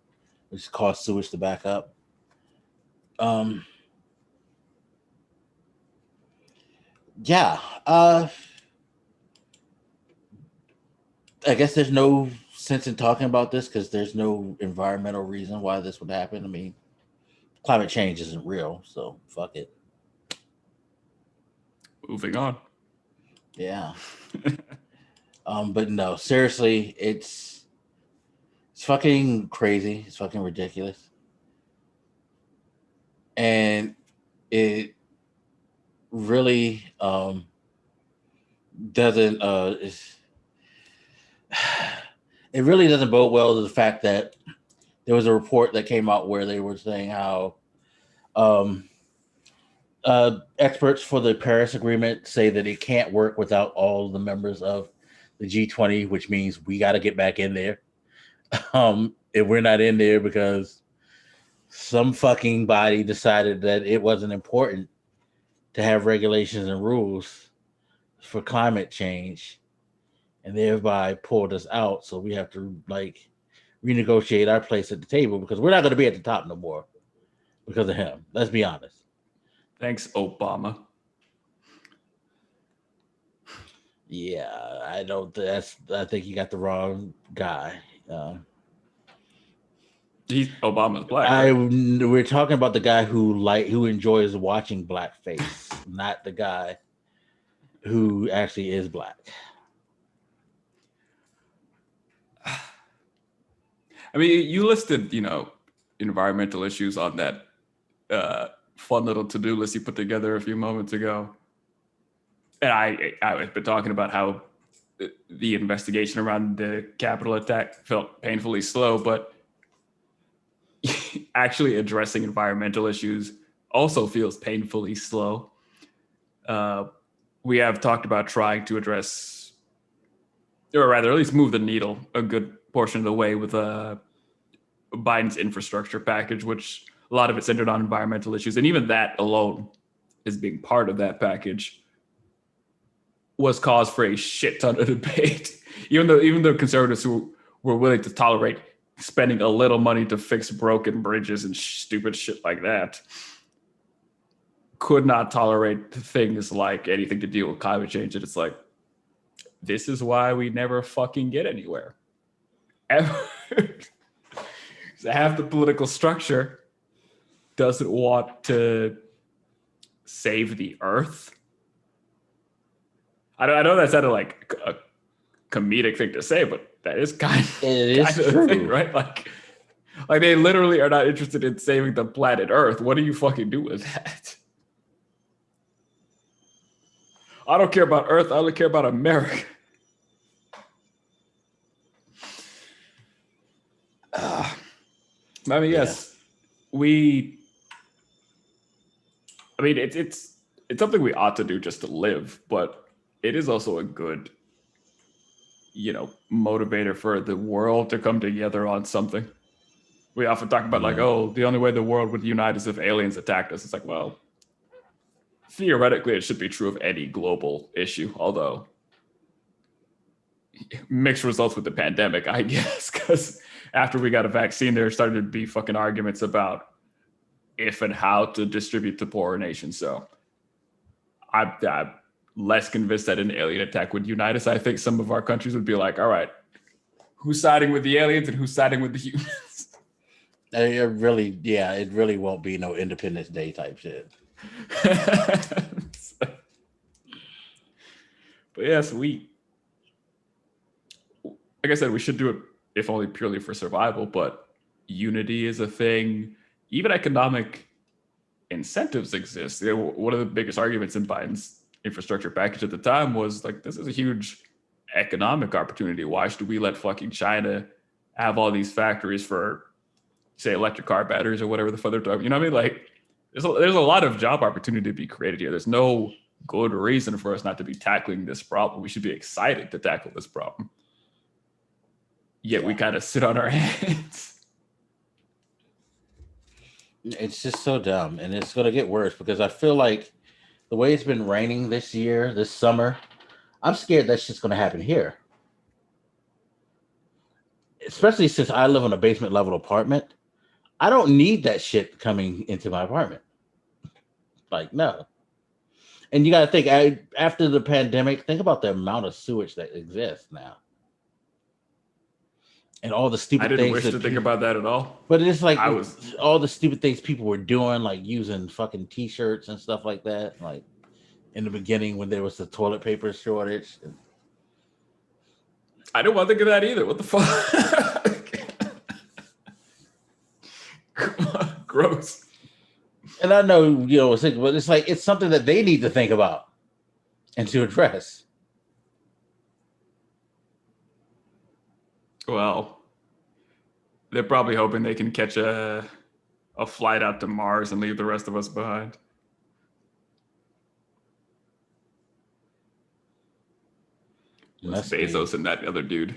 which caused sewage to back up. Yeah. I guess there's no sense in talking about this because there's no environmental reason why this would happen. I mean, climate change isn't real, so fuck it. Moving on. Yeah. But no, seriously, it's fucking crazy. It's fucking ridiculous. And it really doesn't it really doesn't bode well to the fact that there was a report that came out where they were saying how experts for the Paris Agreement say that it can't work without all the members of the G20, which means we got to get back in there. If we're not in there because some fucking body decided that it wasn't important to have regulations and rules for climate change, and thereby pulled us out. So we have to like renegotiate our place at the table because we're not going to be at the top no more because of him. Let's be honest. Thanks, Obama. Yeah, I don't. I think you got the wrong guy. Obama's black. Right? We're talking about the guy who enjoys watching blackface, not the guy who actually is black. I mean, you listed, environmental issues on that fun little to-do list you put together a few moments ago. And I've been talking about how the investigation around the Capitol attack felt painfully slow, but actually addressing environmental issues also feels painfully slow. We have talked about trying to address, or rather at least move the needle a good portion of the way with Biden's infrastructure package, which a lot of it centered on environmental issues. And even that alone, as being part of that package, was cause for a shit ton of debate. Even though conservatives who were willing to tolerate spending a little money to fix broken bridges and stupid shit like that, could not tolerate things like anything to deal with climate change. And it's like, this is why we never fucking get anywhere. Ever. Half the political structure doesn't want to save the earth. I know that sounded like a comedic thing to say, but that is kind of the thing, right? Like they literally are not interested in saving the planet Earth. What do you fucking do with that? I don't care about Earth. I only care about America. I mean, yes, it's something we ought to do just to live, but it is also a good, motivator for the world to come together on something. We often talk about like, oh, the only way the world would unite is if aliens attacked us. It's like, well, theoretically, it should be true of any global issue, although mixed results with the pandemic, I guess, because after we got a vaccine, there started to be fucking arguments about if and how to distribute to poorer nations. So I'm less convinced that an alien attack would unite us. I think some of our countries would be like, all right, who's siding with the aliens and who's siding with the humans? It really won't be no Independence Day type shit. But yeah, so like I said, we should do it if only purely for survival, but unity is a thing. Even economic incentives exist. One of the biggest arguments in Biden's infrastructure package at the time was like, this is a huge economic opportunity. Why should we let fucking China have all these factories for, say, electric car batteries or whatever the fuck they're talking? You know what I mean? Like, there's a lot of job opportunity to be created here. There's no good reason for us not to be tackling this problem. We should be excited to tackle this problem. Yet we kind of sit on our hands. It's just so dumb, and it's going to get worse because I feel like the way it's been raining this summer, I'm scared that's just going to happen here. Especially since I live in a basement level apartment. I don't need that shit coming into my apartment. Like, no. And you got to think, after the pandemic, think about the amount of sewage that exists now. And all the stupid things. I didn't wish to think about that at all. But it's like all the stupid things people were doing, like using fucking t-shirts and stuff like that. Like in the beginning when there was the toilet paper shortage. I didn't want to think of that either. What the fuck? Gross. And I know, but it's like it's something that they need to think about and to address. Well, they're probably hoping they can catch a flight out to Mars and leave the rest of us behind. Bezos and that other dude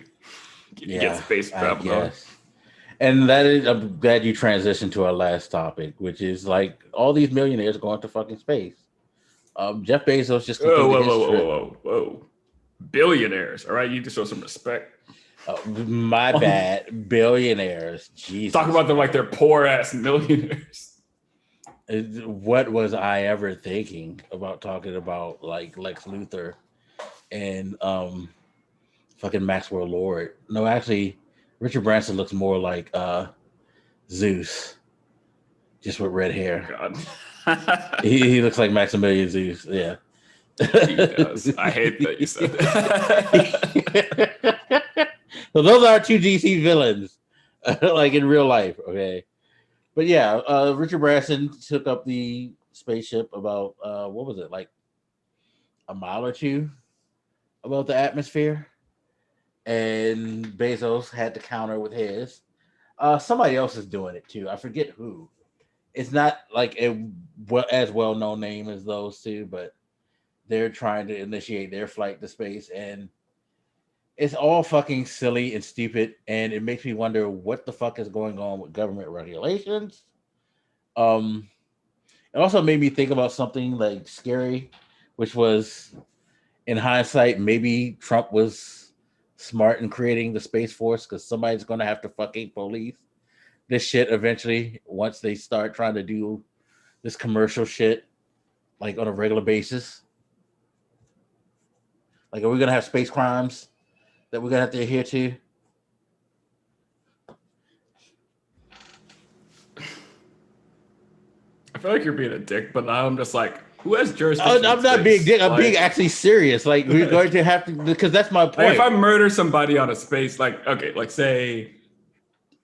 get space travel on. And that is, I'm glad you transitioned to our last topic, which is like all these millionaires going to fucking space. Jeff Bezos just whoa. Billionaires, all right? You need to show some respect. My bad. Billionaires. Jesus. Talk about them like they're poor ass millionaires. What was I ever thinking about talking about like Lex Luthor and fucking Maxwell Lord? No, actually, Richard Branson looks more like Zeus, just with red hair. God. he looks like Maximilian Zeus. Yeah. He does. I hate that you said that. So those are our two DC villains, like in real life. Okay. But yeah, Richard Branson took up the spaceship about, what was it, like a mile or two above the atmosphere? And Bezos had to counter with his. Somebody else is doing it too. I forget who. It's not like as well-known name as those two, but they're trying to initiate their flight to space, and it's all fucking silly and stupid, and it makes me wonder what the fuck is going on with government regulations. It also made me think about something like scary, which was, in hindsight, maybe Trump was smart in creating the Space Force because somebody's going to have to fucking police this shit eventually once they start trying to do this commercial shit like on a regular basis. Like, are we going to have space crimes that we're going to have to adhere to? I feel like you're being a dick, but now I'm just like, who has jurisdiction? I'm not being dick. I'm being actually serious. Like, we're going to have to, because that's my point. Like, if I murder somebody on a space, like, okay, like say,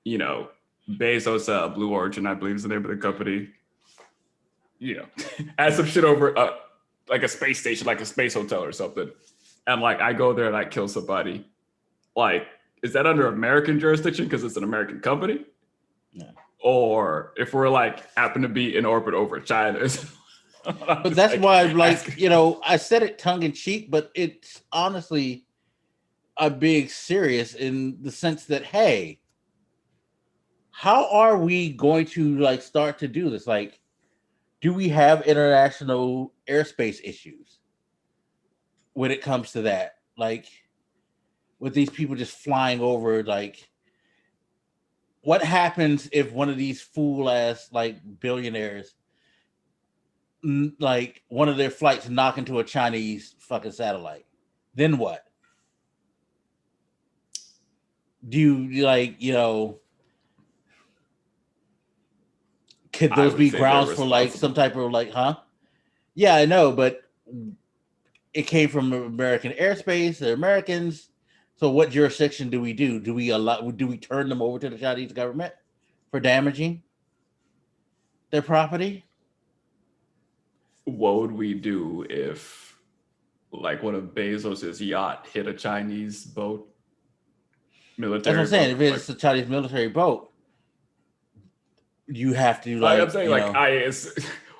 Bezos, Blue Origin, I believe is the name of the company, add some shit over like a space station, like a space hotel or something. And like, I go there and I kill somebody. Like, is that under American jurisdiction because it's an American company? Yeah. Or if we're like happen to be in orbit over China? But that's why, like, I said it tongue in cheek, but it's honestly, I'm being serious in the sense that, hey, how are we going to like start to do this? Like, do we have international airspace issues when it comes to that? Like, with these people just flying over, like, what happens if one of these fool ass like billionaires, like one of their flights knock into a Chinese fucking satellite? Then what? Do you like, could I those would be say they're grounds for like some responsible. type of like, huh? Yeah, I know, but it came from American airspace, the Americans. So what jurisdiction do we do? Do we turn them over to the Chinese government for damaging their property? What would we do if, like, one of Bezos's yacht hit a Chinese boat, That's what I'm military saying. boat? If it's a Chinese military boat, you have to I'm like, saying, like,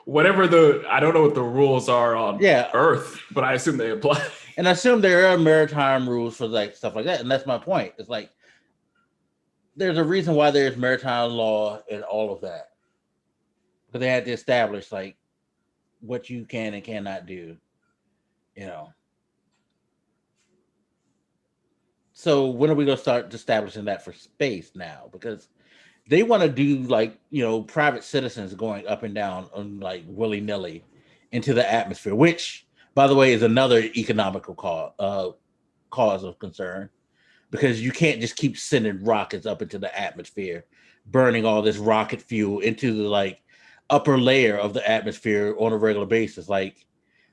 whatever I don't know what the rules are on yeah. Earth, but I assume they apply. And I assume there are maritime rules for like stuff like that. And that's my point. It's like there's a reason why there's maritime law and all of that. Because they had to establish like what you can and cannot do, you know. So when are we gonna start establishing that for space now? Because they want to do like, private citizens going up and down on like willy-nilly into the atmosphere, which by the way is another economical cause of concern, because you can't just keep sending rockets up into the atmosphere, burning all this rocket fuel into the like upper layer of the atmosphere on a regular basis. Like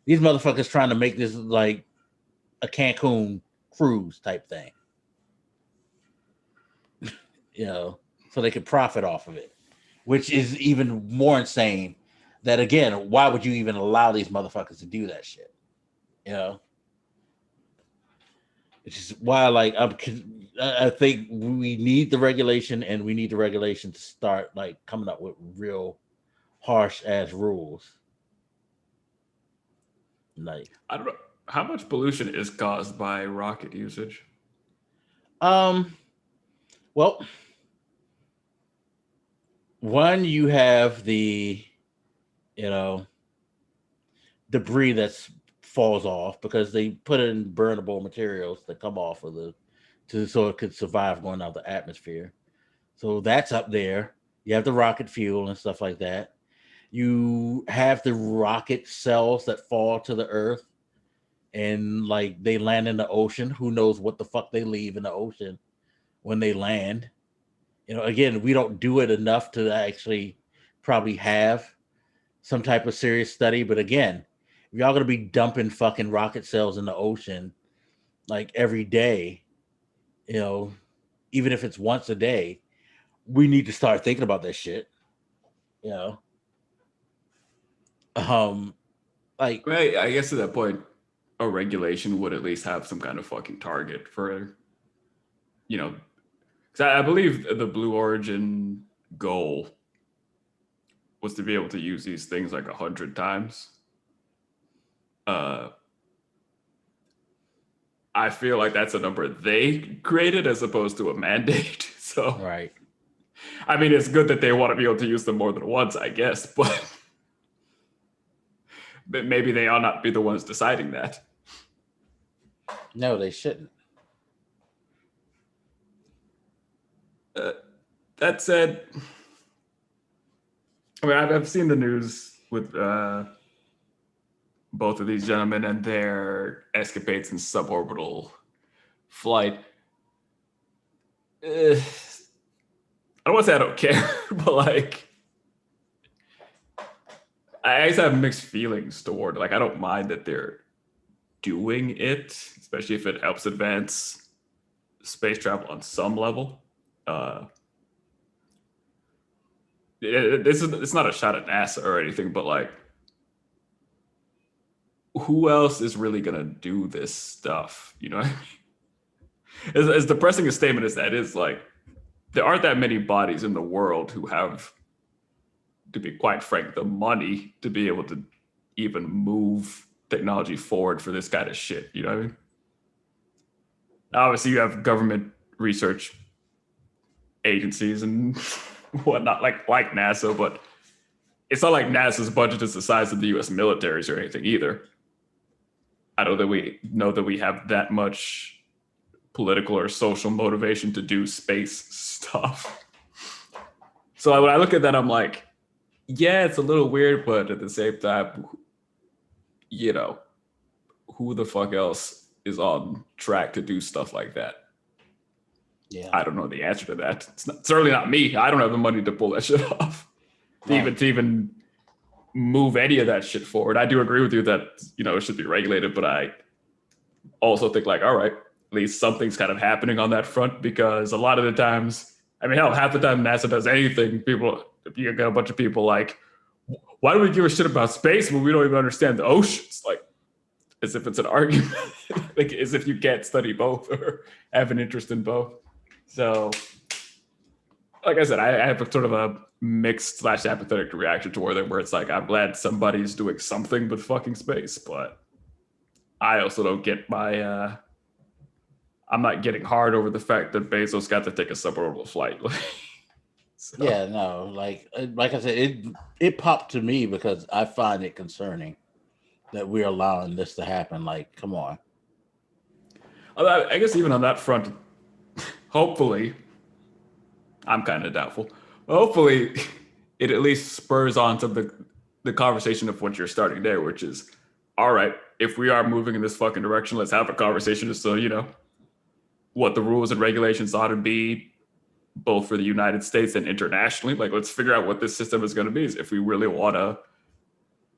these motherfuckers trying to make this like a Cancun cruise type thing, so they could profit off of it, which is even more insane. That again, why would you even allow these motherfuckers to do that shit? You know, which is why, like, I think we need the regulation, and we need the regulation to start like coming up with real harsh ass rules. Like, I don't know how much pollution is caused by rocket usage. um, well, one, you have the, you know, debris that's falls off because they put in burnable materials that come off of so it could survive going out the atmosphere. So that's up there. You have the rocket fuel and stuff like that. You have the rocket cells that fall to the earth and like they land in the ocean. Who knows what the fuck they leave in the ocean when they land? Again, we don't do it enough to actually probably have some type of serious study. But again, if y'all gonna be dumping fucking rocket cells in the ocean like every day, you know, even if it's once a day, we need to start thinking about that shit. You know, um, like, Right, I guess at that point, a regulation would at least have some kind of fucking target for, because I believe the Blue Origin goal was to be able to use these things like 100 times. I feel like that's a number they created as opposed to a mandate. So, right. I mean, it's good that they want to be able to use them more than once, I guess, but maybe they ought not be the ones deciding that. No, they shouldn't. That said, I mean, I've seen the news with both of these gentlemen and their escapades in suborbital flight. I don't want to say I don't care, but like, I just have mixed feelings toward it. Like, I don't mind that they're doing it, especially if it helps advance space travel on some level. It's not a shot at NASA or anything, but like, who else is really gonna do this stuff? You know what I mean? As depressing a statement as that is, like, there aren't that many bodies in the world who have, to be quite frank, the money to be able to even move technology forward for this kind of shit. You know what I mean? Obviously, you have government research agencies and whatnot, like NASA, but it's not like NASA's budget is the size of the U.S. militaries or anything either. I don't know that we have that much political or social motivation to do space stuff. So when I look at that, I'm like, yeah, it's a little weird, but at the same time, you know, who the fuck else is on track to do stuff like that? Yeah. I don't know the answer to that. Certainly not me. I don't have the money to pull that shit off. To even move any of that shit forward. I do agree with you that, you know, it should be regulated, but I also think like, all right, at least something's kind of happening on that front, because a lot of the times, I mean, hell, half the time NASA does anything, you got a bunch of people like, why do we give a shit about space when we don't even understand the oceans? Like, as if it's an argument, like as if you can't study both or have an interest in both. So, like I said, I have a sort of a mixed / apathetic reaction toward it, where it's like, I'm glad somebody's doing something with fucking space, but I also don't get I'm not getting hard over the fact that Bezos got to take a suborbital flight. So. Yeah, no, like I said, it popped to me because I find it concerning that we're allowing this to happen. Like, come on. I guess even on that front, hopefully, I'm kind of doubtful. Hopefully, it at least spurs on to the conversation of what you're starting there, which is, all right, if we are moving in this fucking direction, let's have a conversation as to, you know, what the rules and regulations ought to be, both for the United States and internationally. Like, let's figure out what this system is going to be, if we really want to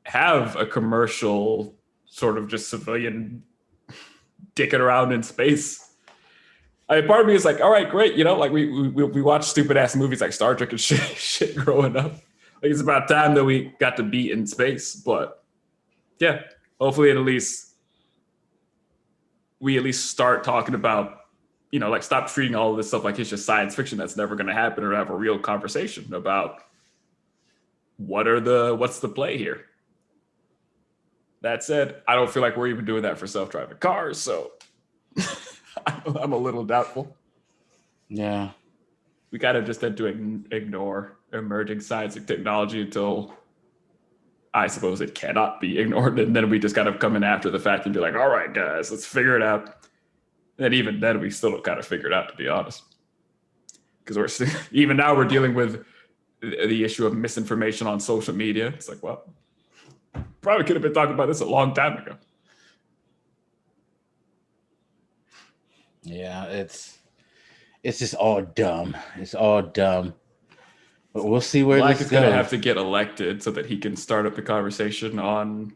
have a commercial sort of just civilian dicking around in space. I mean, part of me is like, all right, great. You know, like we watch stupid ass movies like Star Trek and shit growing up. Like, it's about time that we got to be in space. But yeah, hopefully we at least start talking about, you know, like, stop treating all of this stuff like it's just science fiction that's never going to happen, or have a real conversation about what's the play here. That said, I don't feel like we're even doing that for self-driving cars, so I'm a little doubtful. Yeah. We gotta just have to ignore emerging science and technology until, I suppose, it cannot be ignored, and then we just kind of come in after the fact and be like, all right, guys, let's figure it out. And even then, we still don't kind of figure it out, to be honest. Because even now we're dealing with the issue of misinformation on social media. It's like, well, probably could have been talking about this a long time ago. Yeah, it's just all dumb. It's all dumb. But we'll see where Black this is going to goes. have to get elected so that he can start up the conversation on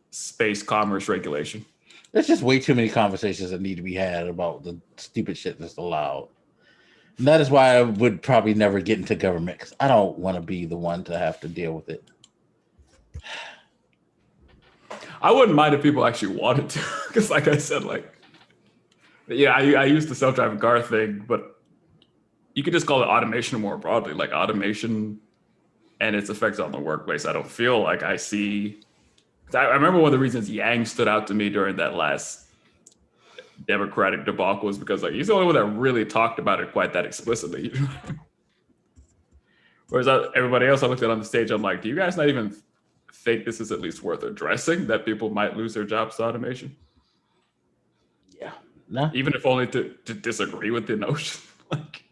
space commerce regulation. There's just way too many conversations that need to be had about the stupid shit that's allowed. And that is why I would probably never get into government, because I don't want to be the one to have to deal with it. I wouldn't mind if people actually wanted to, because like I said, like, yeah, I used the self-driving car thing, but you could just call it automation more broadly, like automation and its effects on the workplace. I don't feel like I see. I remember one of the reasons Yang stood out to me during that last Democratic debacle was because, like, he's the only one that really talked about it quite that explicitly. Whereas everybody else I looked at on the stage, I'm like, do you guys not even think this is at least worth addressing, that people might lose their jobs to automation? Yeah. No. Even if only to disagree with the notion. Like,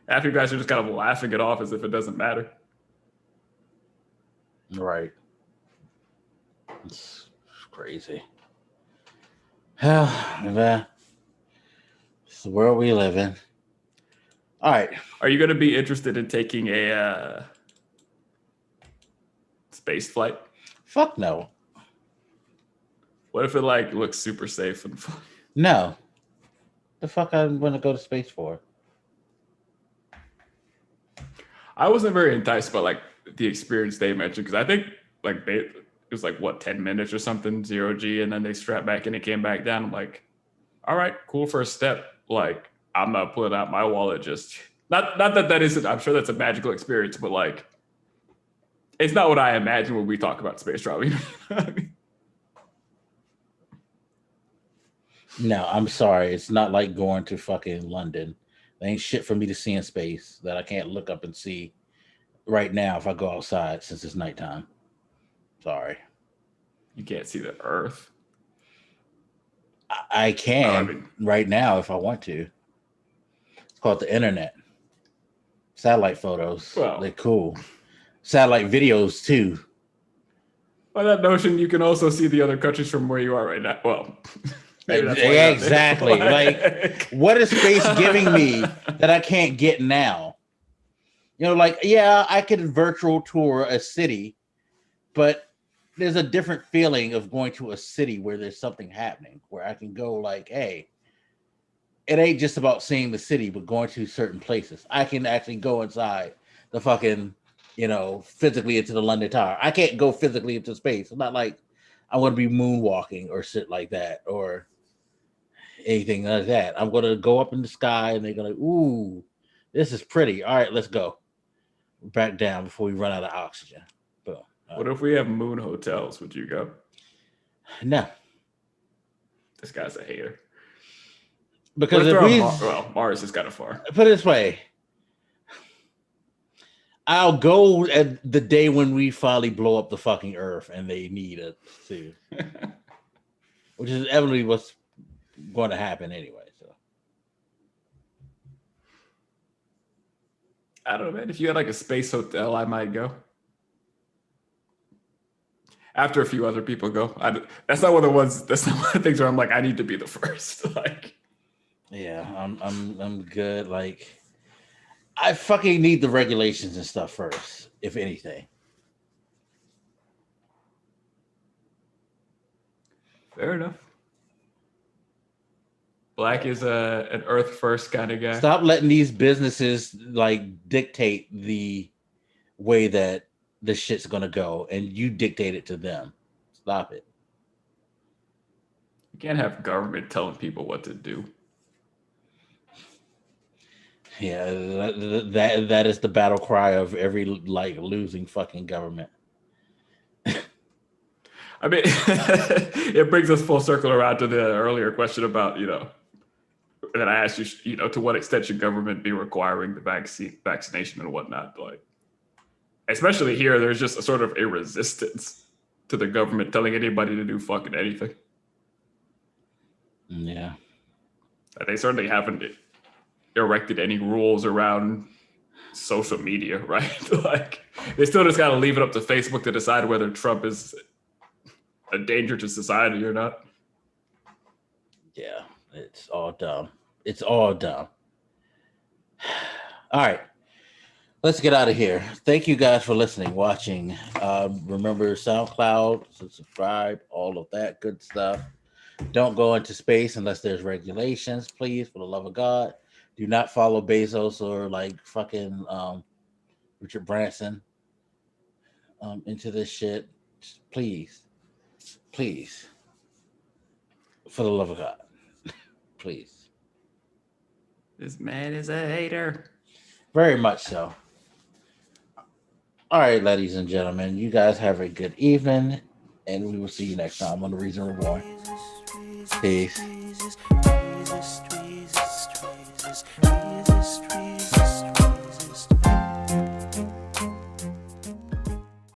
half you guys are just kind of laughing it off as if it doesn't matter. Right. It's crazy. Hell, man. It's the world we live in. All right. Are you going to be interested in taking a space flight? Fuck no. What if it like looks super safe and fun? No. The fuck I want to go to space for? I wasn't very enticed by like the experience they mentioned, because I think like it was like what, 10 minutes or something, 0G, and then they strapped back and it came back down. I'm like, all right, cool first step. Like, I'm not pulling out my wallet just not that isn't, I'm sure that's a magical experience, but like, it's not what I imagine when we talk about space travel. You know what I mean? No, I'm sorry. It's not like going to fucking London There ain't shit for me to see in space that I can't look up and see right now if I go outside since it's nighttime. Sorry. You can't see the Earth. I can right now if I want to. It's called the internet. Satellite photos. Well, they're cool. Satellite videos too. By that notion, you can also see the other countries from where you are right now. Well, maybe that's why yeah, exactly. Like, what is space giving me that I can't get now? You know, like, yeah, I could virtual tour a city, but there's a different feeling of going to a city where there's something happening, where I can go like, hey, it ain't just about seeing the city, but going to certain places. I can actually go inside the fucking, you know, physically into the London Tower. I can't go physically into space. It's not like I want to be moonwalking or shit like that or anything like that. I'm going to go up in the sky and they're going to, ooh, this is pretty. All right, let's go. Back down before we run out of oxygen. Boom. What if we have moon hotels? Would you go? No. This guy's a hater. Because if we... Mars is kind of far. Put it this way. I'll go at the day when we finally blow up the fucking Earth and they need it to. Which is evidently what's going to happen anyway. So I don't know, man. If you had like a space hotel, I might go. After a few other people go. That's not one of the things where I'm like, I need to be the first. Like, yeah, I'm good. Like, I fucking need the regulations and stuff first, if anything. Fair enough. Black is an Earth first kind of guy. Stop letting these businesses like dictate the way that this shit's gonna go, and you dictate it to them. Stop it. You can't have government telling people what to do. Yeah, that is the battle cry of every like losing fucking government. I mean, it brings us full circle around to the earlier question about, you know, that I asked you, you know, to what extent should government be requiring the vaccination and whatnot? Like, especially here, there's just a sort of a resistance to the government telling anybody to do fucking anything. Yeah. They certainly haven't erected any rules around social media, right? Like, they still just got to leave it up to Facebook to decide whether Trump is a danger to society or not. Yeah, it's all dumb. It's all dumb. All right. Let's get out of here. Thank you guys for listening, watching. Remember SoundCloud, subscribe, all of that good stuff. Don't go into space unless there's regulations, please, for the love of God. Do not follow Bezos or like fucking Richard Branson into this shit. Please. Please. For the love of God. Please. This man is a hater. Very much so. All right, ladies and gentlemen, you guys have a good evening, and we will see you next time on the Reason Reborn. Peace.